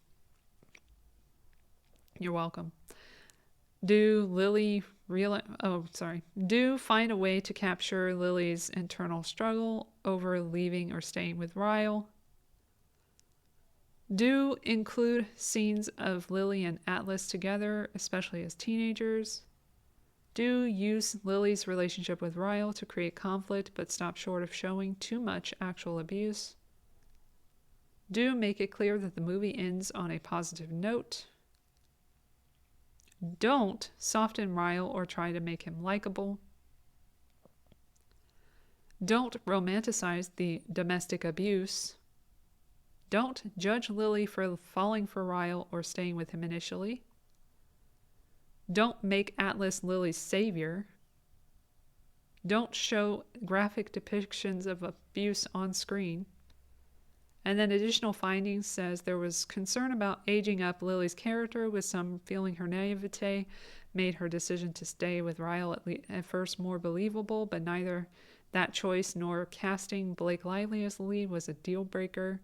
You're welcome. Do find a way to capture Lily's internal struggle over leaving or staying with Ryle. Do include scenes of Lily and Atlas together, especially as teenagers. Do use Lily's relationship with Ryle to create conflict, but stop short of showing too much actual abuse. Do make it clear that the movie ends on a positive note. Don't soften Ryle or try to make him likable. Don't romanticize the domestic abuse. Don't judge Lily for falling for Ryle or staying with him initially. Don't make Atlas Lily's savior. Don't show graphic depictions of abuse on screen. And then additional findings says there was concern about aging up Lily's character, with some feeling her naivete made her decision to stay with Ryle at first more believable, but neither that choice nor casting Blake Lively as the lead was a deal breaker.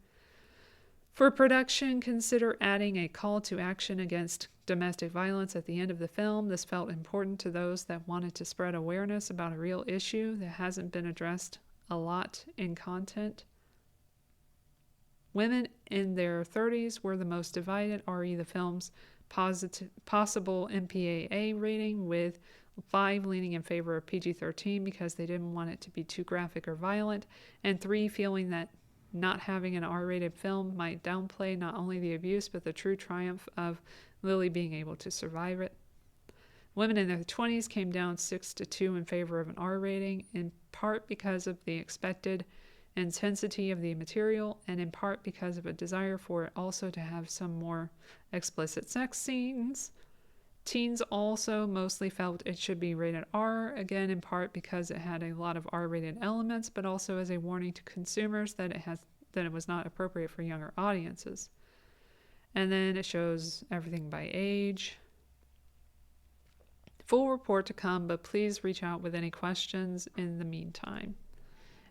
For production, consider adding a call to action against domestic violence at the end of the film. This felt important to those that wanted to spread awareness about a real issue that hasn't been addressed a lot in content. Women in their 30s were the most divided, re the film's possible MPAA rating, with 5 leaning in favor of PG-13 because they didn't want it to be too graphic or violent, and 3 feeling that not having an R-rated film might downplay not only the abuse but the true triumph of Lily being able to survive it. Women in their 20s came down 6-2 in favor of an R rating, in part because of the expected intensity of the material, and in part because of a desire for it also to have some more explicit sex scenes. Teens also mostly felt it should be rated R, again in part because it had a lot of R-rated elements, but also as a warning to consumers that it was not appropriate for younger audiences. And then it shows everything by age. Full report to come, but please reach out with any questions in the meantime.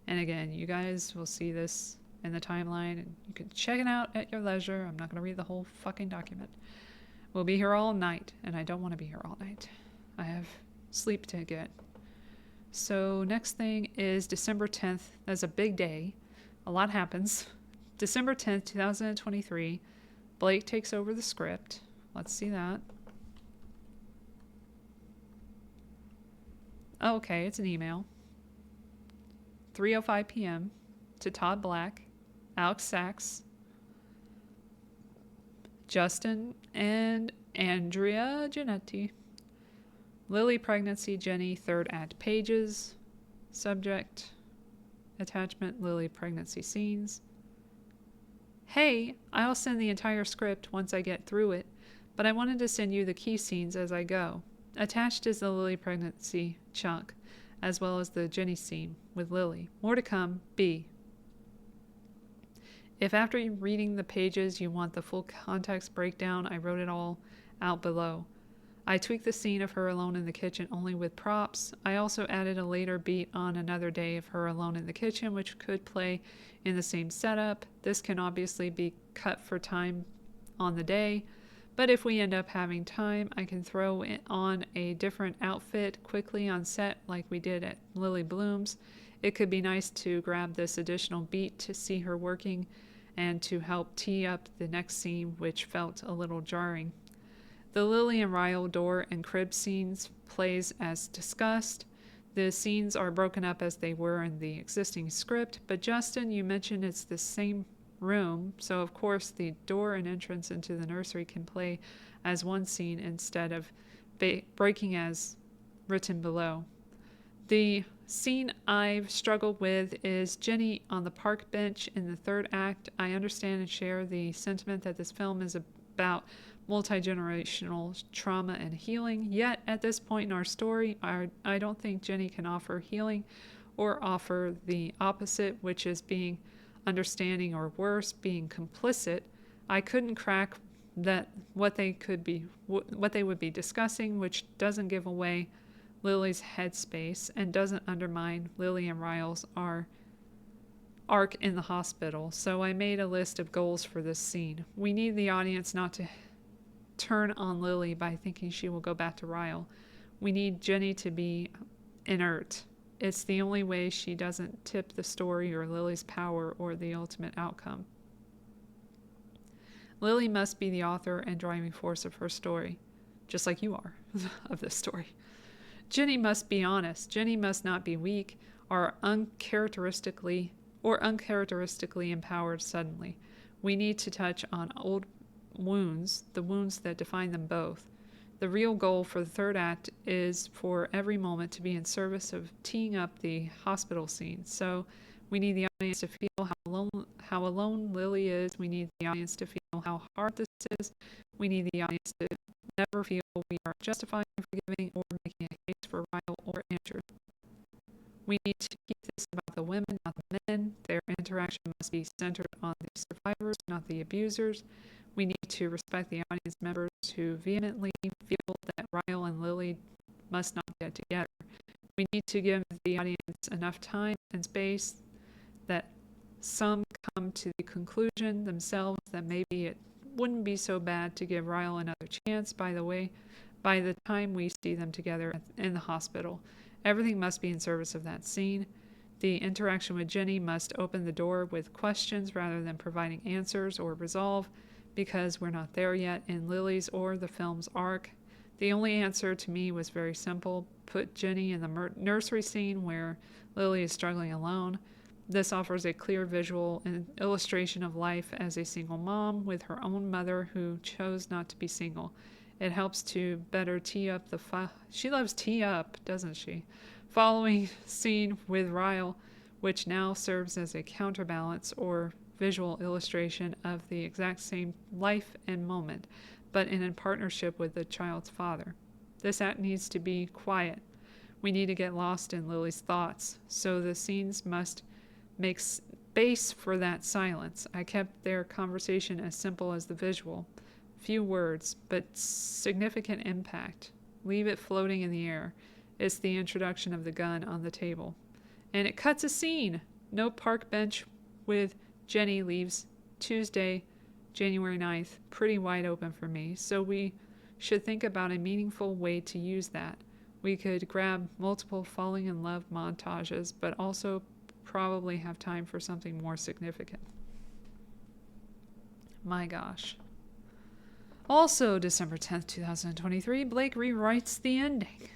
And again, you guys will see this in the timeline, and you can check it out at your leisure. I'm not going to read the whole fucking document. We'll be here all night, and I don't want to be here all night. I have sleep to get. So next thing is December 10th. That's a big day. A lot happens. December 10th, 2023. Blake takes over the script. Let's see that. Oh, okay, it's an email. 3:05 p.m. to Todd Black, Alex Sachs, Justin, and Andrea Giannetti. Lily pregnancy, Jenny, third act pages. Subject, attachment, Lily pregnancy scenes. Hey, I'll send the entire script once I get through it, but I wanted to send you the key scenes as I go. Attached is the Lily pregnancy chunk, as well as the Jenny scene with Lily. More to come, B. If after reading the pages you want the full context breakdown, I wrote it all out below. I tweaked the scene of her alone in the kitchen only with props. I also added a later beat on another day of her alone in the kitchen, which could play in the same setup. This can obviously be cut for time on the day, but if we end up having time, I can throw on a different outfit quickly on set like we did at Lily Bloom's. It could be nice to grab this additional beat to see her working and to help tee up the next scene, which felt a little jarring. The Lily and Ryle door and crib scenes plays as discussed. The scenes are broken up as they were in the existing script, but Justin, you mentioned it's the same room, so of course the door and entrance into the nursery can play as one scene instead of breaking as written below. The scene I've struggled with is Jenny on the park bench in the third act. I understand and share the sentiment that this film is about multi-generational trauma and healing, yet at this point in our story, I don't think Jenny can offer healing or offer the opposite, which is being understanding, or worse, being complicit. I couldn't crack that what they would be discussing, which doesn't give away Lily's headspace and doesn't undermine Lily and Ryle's arc in the hospital. So I made a list of goals for this scene. We need the audience not to turn on Lily by thinking she will go back to Ryle. We need Jenny to be inert. It's the only way she doesn't tip the story or Lily's power or the ultimate outcome. Lily must be the author and driving force of her story, just like you are of this story. Jenny must be honest. Jenny must not be weak or uncharacteristically empowered suddenly. We need to touch on old wounds, the wounds that define them both. The real goal for the third act is for every moment to be in service of teeing up the hospital scene. So we need the audience to feel how alone Lily is. We need the audience to feel how hard this is. We need the audience to never feel we are justifying, forgiving, or making a case for Ryle or Andrew. We need to keep this about the women, not the men. Their interaction must be centered on the survivors, not the abusers. We need to respect the audience members who vehemently feel that Ryle and Lily must not get together. We need to give the audience enough time and space that some come to the conclusion themselves that maybe it wouldn't be so bad to give Ryle another chance. By the way, by the time we see them together in the hospital, everything must be in service of that scene. The interaction with Jenny must open the door with questions rather than providing answers or resolve, because we're not there yet in Lily's or the film's arc. The only answer to me was very simple. Put Jenny in the nursery scene where Lily is struggling alone. This offers a clear visual and illustration of life as a single mom with her own mother who chose not to be single. It helps to better tee up she loves tee up, doesn't she? Following scene with Ryle, which now serves as a counterbalance or visual illustration of the exact same life and moment. but in partnership with the child's father. This act needs to be quiet. We need to get lost in Lily's thoughts, so the scenes must make space for that silence. I kept their conversation as simple as the visual. Few words, but significant impact. Leave it floating in the air. It's the introduction of the gun on the table. And it cuts a scene. No park bench with Jenny leaves Tuesday, January 9th, pretty wide open for me, so we should think about a meaningful way to use that. We could grab multiple falling in love montages, but also probably have time for something more significant. My gosh. Also, December 10th, 2023, Blake rewrites the ending,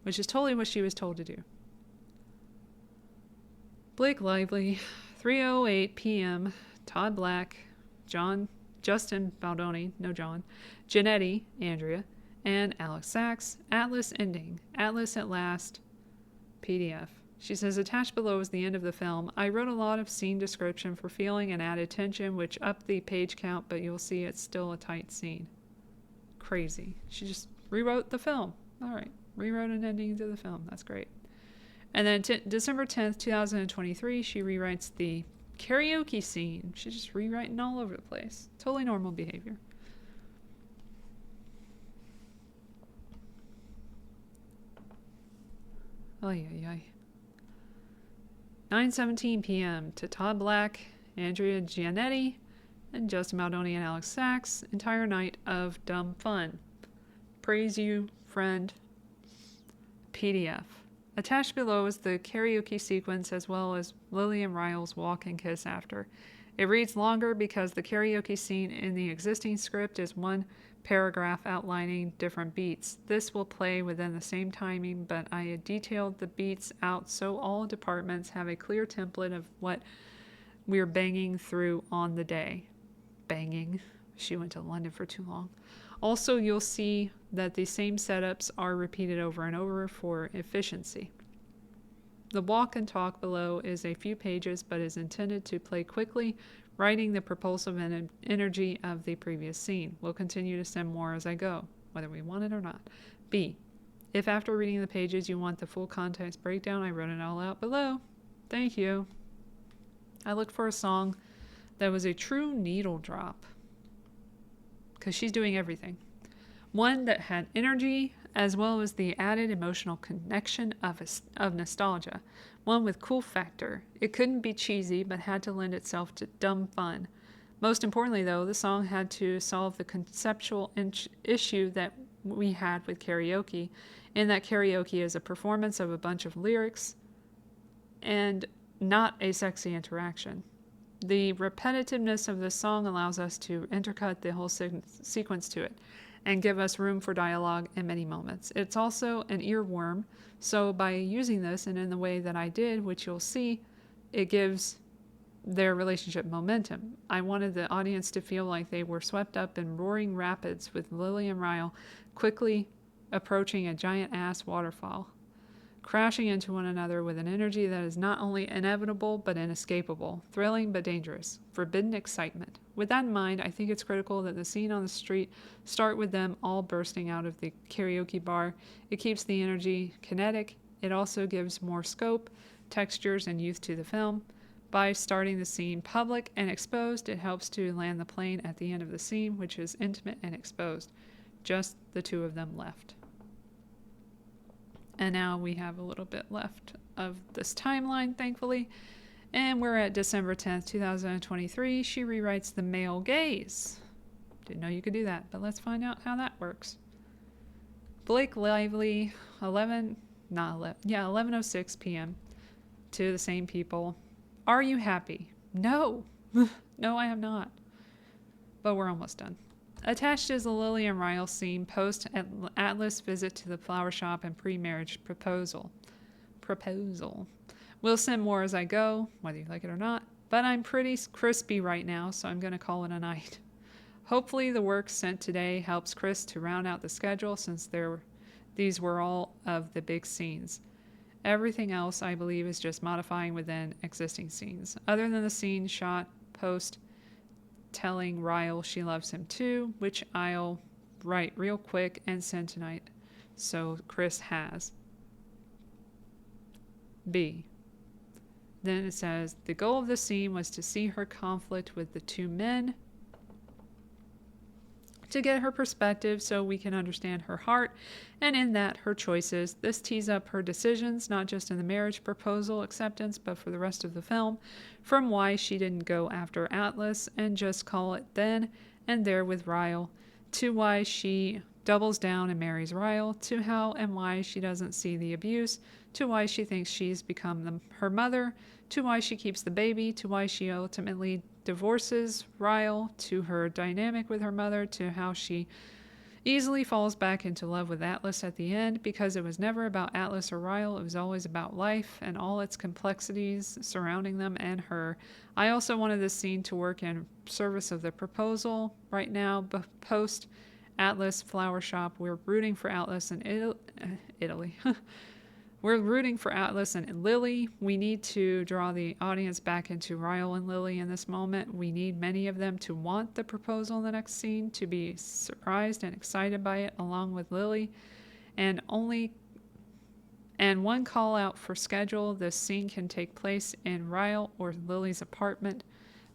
which is totally what she was told to do. Blake Lively, 3:08 p.m., Todd Black, Justin Baldoni, no John, Janetti, Andrea, and Alex Sachs. Atlas ending. Atlas at last. PDF. She says, attached below is the end of the film. I wrote a lot of scene description for feeling and added tension, which upped the page count, but you'll see it's still a tight scene. Crazy. She just rewrote the film. All right. Rewrote an ending to the film. That's great. And then December 10th, 2023, she rewrites the karaoke scene. She's just rewriting all over the place. Totally normal behavior. Ay, ay, ay. 9:17 p.m. to Todd Black, Andrea Giannetti, and Justin Baldoni and Alex Sachs. Entire night of dumb fun. Praise you, friend. PDF. Attached below is the karaoke sequence as well as Lily and Ryle's walk and kiss after. It reads longer because the karaoke scene in the existing script is one paragraph outlining different beats. This will play within the same timing, but I had detailed the beats out so all departments have a clear template of what we're banging through on the day. Banging. She went to London for too long. Also, you'll see that the same setups are repeated over and over for efficiency. The walk and talk below is a few pages, but is intended to play quickly, writing the propulsive energy of the previous scene. We'll continue to send more as I go, whether we want it or not. B. If after reading the pages you want the full context breakdown, I wrote it all out below. Thank you. I looked for a song that was a true needle drop, because she's doing everything. One that had energy as well as the added emotional connection of nostalgia. One with cool factor. It couldn't be cheesy, but had to lend itself to dumb fun. Most importantly, though, the song had to solve the conceptual issue that we had with karaoke, in that karaoke is a performance of a bunch of lyrics and not a sexy interaction. The repetitiveness of the song allows us to intercut the whole sequence to it and give us room for dialogue in many moments. It's also an earworm, so by using this and in the way that I did, which you'll see, it gives their relationship momentum. I wanted the audience to feel like they were swept up in roaring rapids with Lily and Ryle quickly approaching a giant ass waterfall, crashing into one another with an energy that is not only inevitable but inescapable, thrilling but dangerous, forbidden excitement. With that in mind, I think it's critical that the scene on the street start with them all bursting out of the karaoke bar. It keeps the energy kinetic. It also gives more scope, textures, and youth to the film. By starting the scene public and exposed, it helps to land the plane at the end of the scene, which is intimate and exposed. Just the two of them left. And now we have a little bit left of this timeline, thankfully. And we're at December 10th, 2023. She rewrites the male gaze. Didn't know you could do that, but let's find out how that works. Blake Lively, 11:06 p.m. to the same people. Are you happy? No. No, I am not. But we're almost done. Attached is the Lily and Ryle scene post-Atlas visit to the flower shop and pre-marriage proposal. We'll send more as I go, whether you like it or not, but I'm pretty crispy right now, so I'm going to call it a night. Hopefully the work sent today helps Chris to round out the schedule, since these were all of the big scenes. Everything else, I believe, is just modifying within existing scenes. Other than the scene shot post telling Ryle she loves him too, which I'll write real quick and send tonight. So Chris has. B. Then it says, the goal of the scene was to see her conflict with the two men, to get her perspective so we can understand her heart, and in that, her choices. This tees up her decisions, not just in the marriage proposal acceptance, but for the rest of the film, from why she didn't go after Atlas and just call it then and there with Ryle, to why she doubles down and marries Ryle, to how and why she doesn't see the abuse, to why she thinks she's become her mother, to why she keeps the baby, to why she ultimately divorces Ryle, to her dynamic with her mother, to how she easily falls back into love with Atlas at the end, because it was never about Atlas or Ryle, it was always about life and all its complexities surrounding them and her. I also wanted this scene to work in service of the proposal. Right now, post Atlas flower shop, we're rooting for Atlas in Italy. We're rooting for Atlas and Lily. We need to draw the audience back into Ryle and Lily in this moment. We need many of them to want the proposal in the next scene, to be surprised and excited by it along with Lily. And one call out for schedule, this scene can take place in Ryle or Lily's apartment,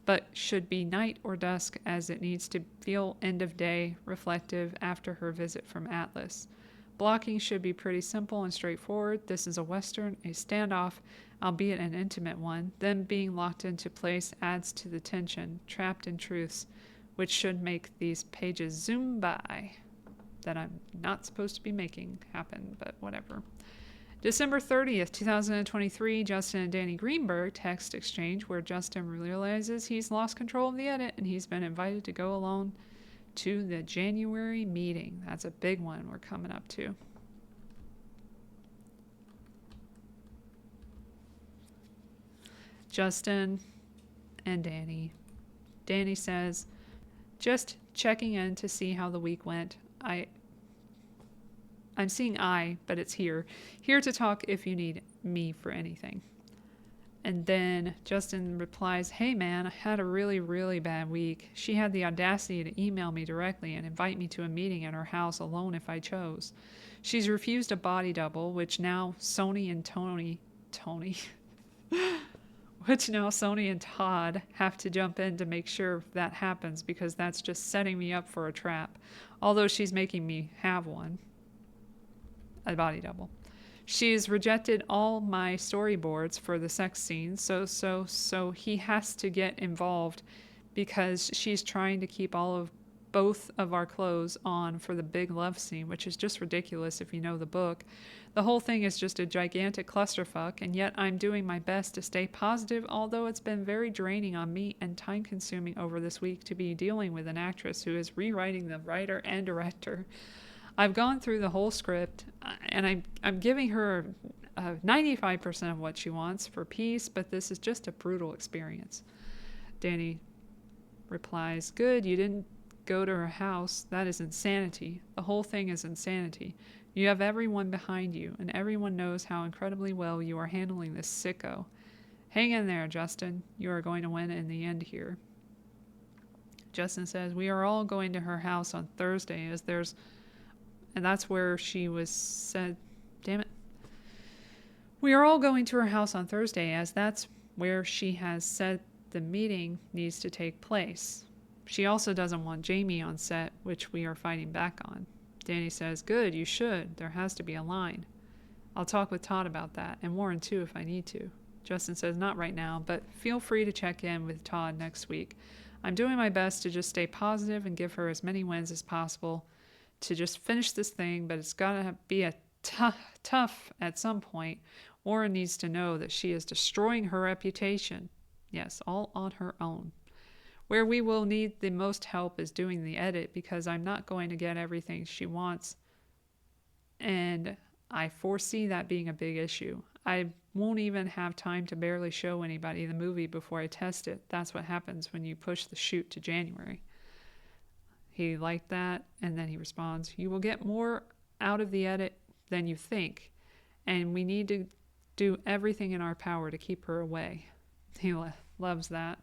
but should be night or dusk as it needs to feel end of day, reflective after her visit from Atlas. Blocking should be pretty simple and straightforward. This is a Western, a standoff, albeit an intimate one. Them being locked into place adds to the tension, trapped in truths, which should make these pages zoom by. That I'm not supposed to be making happen, but whatever. December 30th, 2023, Justin and Danny Greenberg text exchange where Justin realizes he's lost control of the edit and he's been invited to go alone to the January meeting. That's a big one we're coming up to. Justin and Danny. Danny says, just checking in to see how the week went. I'm seeing but it's here. Here to talk if you need me for anything. And then Justin replies, hey man, I had a really, really bad week. She had the audacity to email me directly and invite me to a meeting at her house alone if I chose. She's refused a body double, which now Sony and Todd have to jump in to make sure that happens, because that's just setting me up for a trap. Although she's making me have one. A body double. She's rejected all my storyboards for the sex scene, so he has to get involved because she's trying to keep both of our clothes on for the big love scene, which is just ridiculous if you know the book. The whole thing is just a gigantic clusterfuck, and yet I'm doing my best to stay positive, although it's been very draining on me and time-consuming over this week to be dealing with an actress who is rewriting the writer and director. I've gone through the whole script, and I'm giving her 95% of what she wants for peace, but this is just a brutal experience. Danny replies, good, you didn't go to her house. That is insanity. The whole thing is insanity. You have everyone behind you, and everyone knows how incredibly well you are handling this sicko. Hang in there, Justin. You are going to win in the end here. Justin says, we are all going to her house on Thursday, and that's where she was said, damn it. We are all going to her house on Thursday, as that's where she has said the meeting needs to take place. She also doesn't want Jamie on set, which we are fighting back on. Danny says, good, you should. There has to be a line. I'll talk with Todd about that, and Warren too if I need to. Justin says, not right now, but feel free to check in with Todd next week. I'm doing my best to just stay positive and give her as many wins as possible to just finish this thing, but it's got to be a tough at some point. Warren needs to know that she is destroying her reputation. Yes, all on her own. Where we will need the most help is doing the edit, because I'm not going to get everything she wants, and I foresee that being a big issue. I won't even have time to barely show anybody the movie before I test it. That's what happens when you push the shoot to January. He liked that, and then he responds, you will get more out of the edit than you think, and we need to do everything in our power to keep her away. He loves that.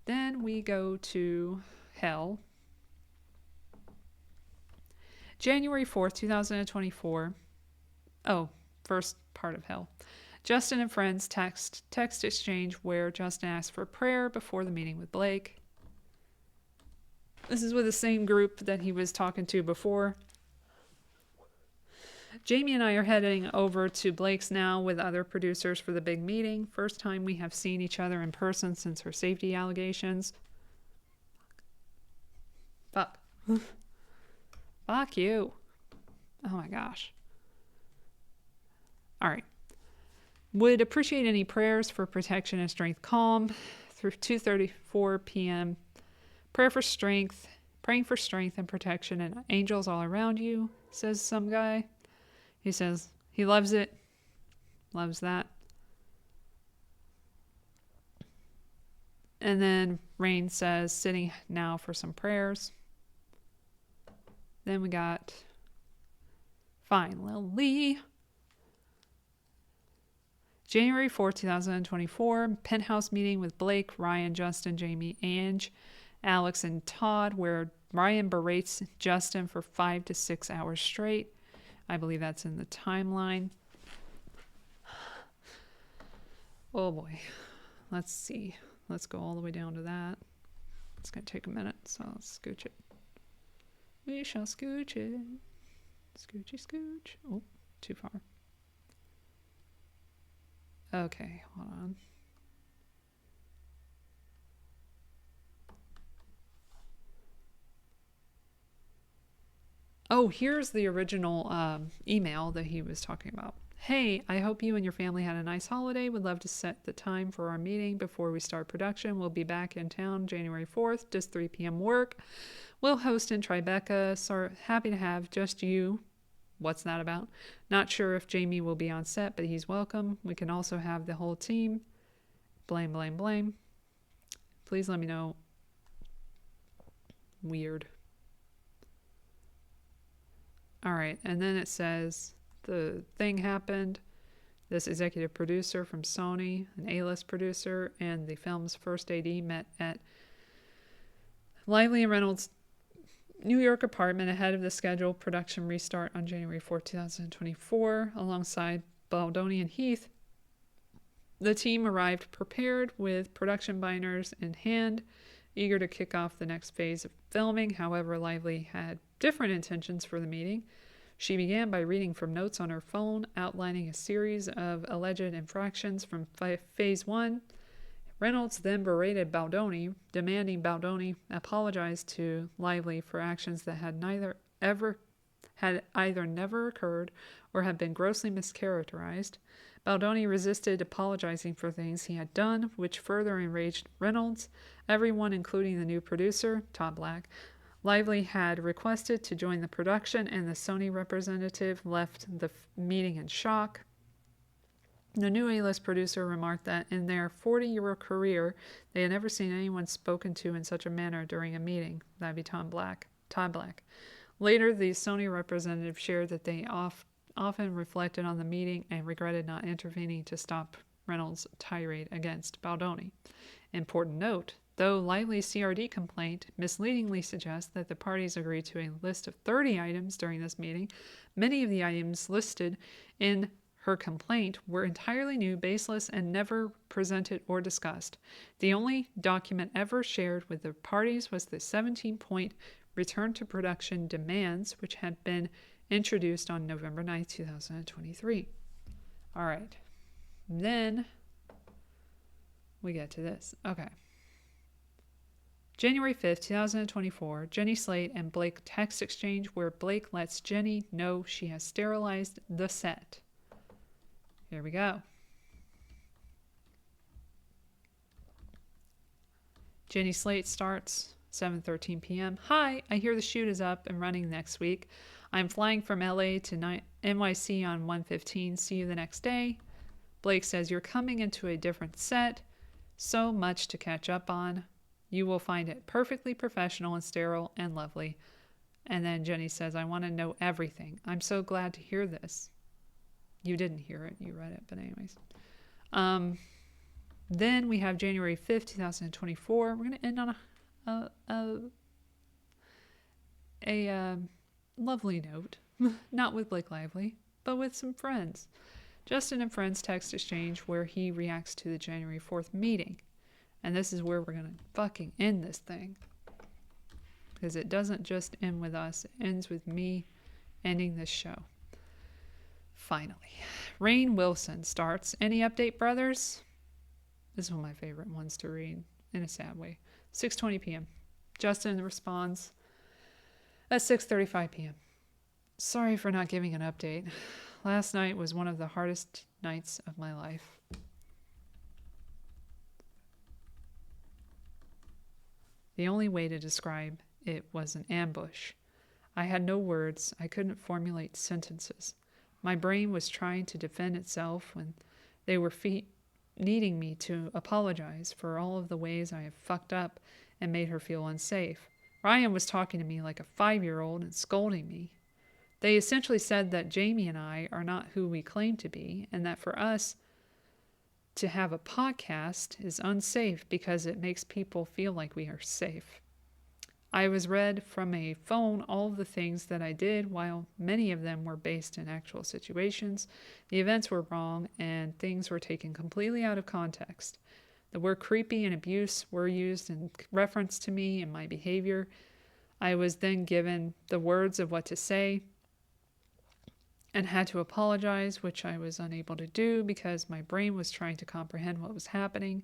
Then we go to Elle. January 4th, 2024. Oh, first part of Elle. Justin and friends text exchange where Justin asks for prayer before the meeting with Blake. This is with the same group that he was talking to before. Jamie and I are heading over to Blake's now with other producers for the big meeting. First time we have seen each other in person since her safety allegations. Fuck. Fuck you. Oh my gosh. All right. Would appreciate any prayers for protection and strength calm through 2:34 p.m. Praying for strength and protection and angels all around you, says some guy. He says he loves it. Loves that. And then Rain says, sitting now for some prayers. Then we got finally January 4th, 2024, penthouse meeting with Blake, Ryan, Justin, Jamie, Ange, Alex, and Todd, where Ryan berates Justin for 5 to 6 hours straight. I believe that's in the timeline. Oh boy. Let's see. Let's go all the way down to that. It's going to take a minute, so let's scooch it. We shall scooch it. Scoochy scooch. Oh, too far. Okay, hold on. Oh, here's the original email that he was talking about. Hey, I hope you and your family had a nice holiday. Would love to set the time for our meeting before we start production. We'll be back in town January 4th, just 3 p.m. work. We'll host in Tribeca. So happy to have just you. What's that about? Not sure if Jamie will be on set, but he's welcome. We can also have the whole team. Blame, blame, blame. Please let me know. Weird. All right, and then it says the thing happened. This executive producer from Sony, an A-list producer, and the film's first AD met at Lively and Reynolds' New York apartment ahead of the scheduled production restart on January 4, 2024, alongside Baldoni and Heath. The team arrived prepared with production binders in hand, eager to kick off the next phase of filming. However, Lively had different intentions for the meeting. She began by reading from notes on her phone, outlining a series of alleged infractions from phase 1. Reynolds then berated Baldoni, demanding Baldoni apologize to Lively for actions that had either never occurred or had been grossly mischaracterized. Baldoni resisted apologizing for things he had done, which further enraged Reynolds. Everyone, including the new producer, Todd Black, Lively had requested to join the production, and the Sony representative left the meeting in shock. The new A-list producer remarked that in their 40-year career, they had never seen anyone spoken to in such a manner during a meeting. That'd be Todd Black. Later, the Sony representative shared that they often reflected on the meeting and regretted not intervening to stop Reynolds' tirade against Baldoni. Important note, though Lively's CRD complaint misleadingly suggests that the parties agreed to a list of 30 items during this meeting, many of the items listed in her complaint were entirely new, baseless, and never presented or discussed. The only document ever shared with the parties was the 17-point return to production demands, which had been introduced on November 9, 2023. All right. Then we get to this. Okay. January 5th, 2024, Jenny Slate and Blake text exchange where Blake lets Jenny know she has sterilized the set. Here we go. Jenny Slate starts 7:13 p.m. Hi, I hear the shoot is up and running next week. I'm flying from LA to NYC on 1:15. See you the next day. Blake says you're coming into a different set. So much to catch up on. You will find it perfectly professional and sterile and lovely. And then Jenny says, I want to know everything. I'm so glad to hear this. You didn't hear it. You read it. But anyways. Then we have January 5th, 2024. We're going to end on a lovely note. Not with Blake Lively, but with some friends. Justin and friends text exchange where he reacts to the January 4th meeting. And this is where we're going to fucking end this thing. Because it doesn't just end with us. It ends with me ending this show. Finally. Rainn Wilson starts. Any update, brothers? This is one of my favorite ones to read. In a sad way. 6:20 p.m. Justin responds at 6:35 p.m. Sorry for not giving an update. Last night was one of the hardest nights of my life. The only way to describe it was an ambush. I had no words. I couldn't formulate sentences. My brain was trying to defend itself when they were needing me to apologize for all of the ways I have fucked up and made her feel unsafe. Ryan was talking to me like a 5-year-old and scolding me. They essentially said that Jamie and I are not who we claim to be, and that for us to have a podcast is unsafe because it makes people feel like we are safe. I was read from a phone all of the things that I did, while many of them were based in actual situations. The events were wrong, and things were taken completely out of context. The word creepy and abuse were used in reference to me and my behavior. I was then given the words of what to say and had to apologize, which I was unable to do because my brain was trying to comprehend what was happening.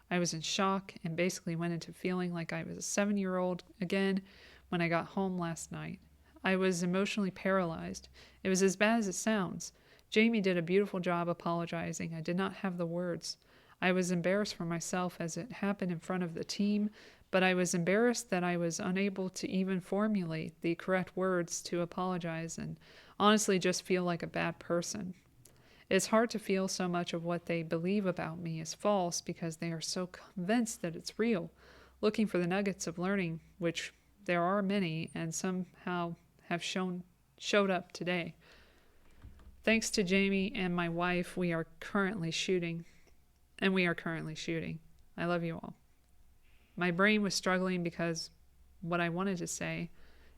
I was in shock and basically went into feeling like I was a 7-year-old again when I got home last night. I was emotionally paralyzed. It was as bad as it sounds. Jamie did a beautiful job apologizing. I did not have the words. I was embarrassed for myself as it happened in front of the team, but I was embarrassed that I was unable to even formulate the correct words to apologize and honestly just feel like a bad person. It's hard to feel so much of what they believe about me is false because they are so convinced that it's real, looking for the nuggets of learning, which there are many and somehow have showed up today. Thanks to Jamie and my wife, we are currently shooting. I love you all. My brain was struggling because what I wanted to say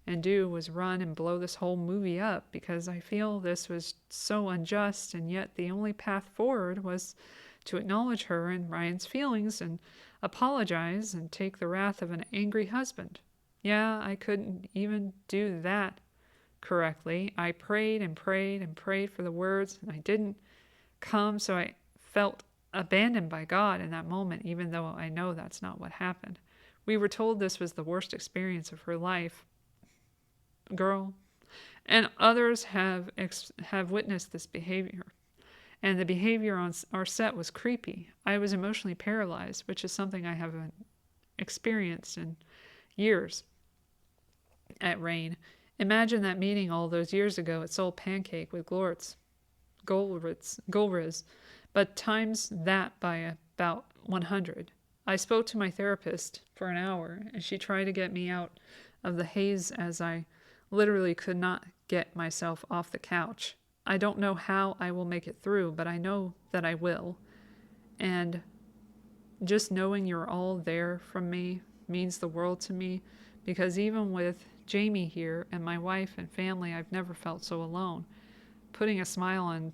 and do was run and blow this whole movie up because I feel this was so unjust, and yet the only path forward was to acknowledge her and Ryan's feelings and apologize and take the wrath of an angry husband. Yeah, I couldn't even do that correctly. I prayed and prayed and prayed for the words, and I didn't come, so I felt abandoned by God in that moment, even though I know that's not what happened. We were told this was the worst experience of her life, girl, and others have witnessed this behavior, and the behavior on our set was creepy. I was emotionally paralyzed, which is something I haven't experienced in years at Rainn. Imagine that meeting all those years ago at Soul Pancake with Golriz, but times that by about 100. I spoke to my therapist for an hour, and she tried to get me out of the haze as I literally could not get myself off the couch. I don't know how I will make it through, but I know that I will. And just knowing you're all there from me means the world to me, because even with Jamie here and my wife and family, I've never felt so alone. Putting a smile on,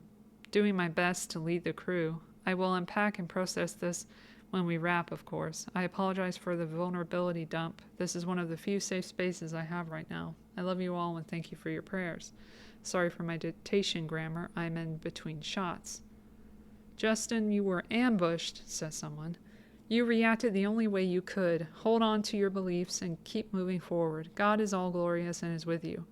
doing my best to lead the crew. I will unpack and process this when we wrap, of course. I apologize for the vulnerability dump. This is one of the few safe spaces I have right now. I love you all and thank you for your prayers. Sorry for my dictation grammar. I'm in between shots. Justin, you were ambushed, says someone. You reacted the only way you could. Hold on to your beliefs and keep moving forward. God is all glorious and is with you.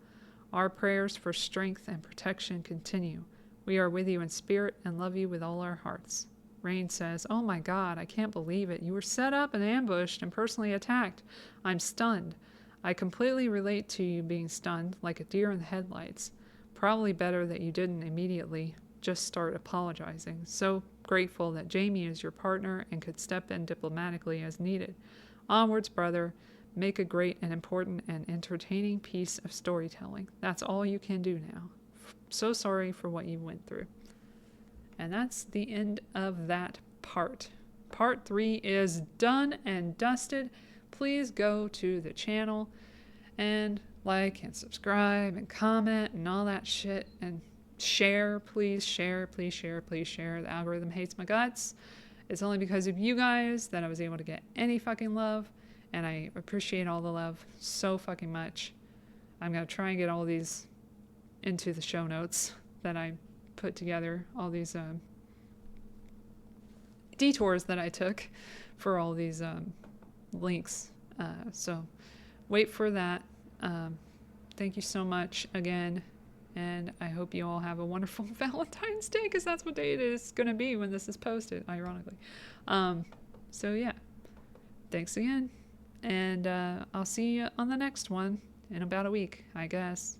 Our prayers for strength and protection continue. We are with you in spirit and love you with all our hearts. Rainn says, oh my God, I can't believe it. You were set up and ambushed and personally attacked. I'm stunned. I completely relate to you being stunned, like a deer in the headlights. Probably better that you didn't immediately just start apologizing. So grateful that Jamie is your partner and could step in diplomatically as needed. Onwards, brother. Make a great and important and entertaining piece of storytelling. That's all you can do now. So sorry for what you went through. And that's the end of that part. Part 3 is done and dusted. Please go to the channel and like and subscribe and comment and all that shit, and share, please share, please share, please share. The algorithm hates my guts. It's only because of you guys that I was able to get any fucking love, and I appreciate all the love so fucking much. I'm gonna try and get all these into the show notes that I put together, all these detours that I took for all these links. So wait for that. Thank you so much again, and I hope you all have a wonderful Valentine's Day, because that's what day it is going to be when this is posted, ironically. So yeah, thanks again, and I'll see you on the next one in about a week, I guess.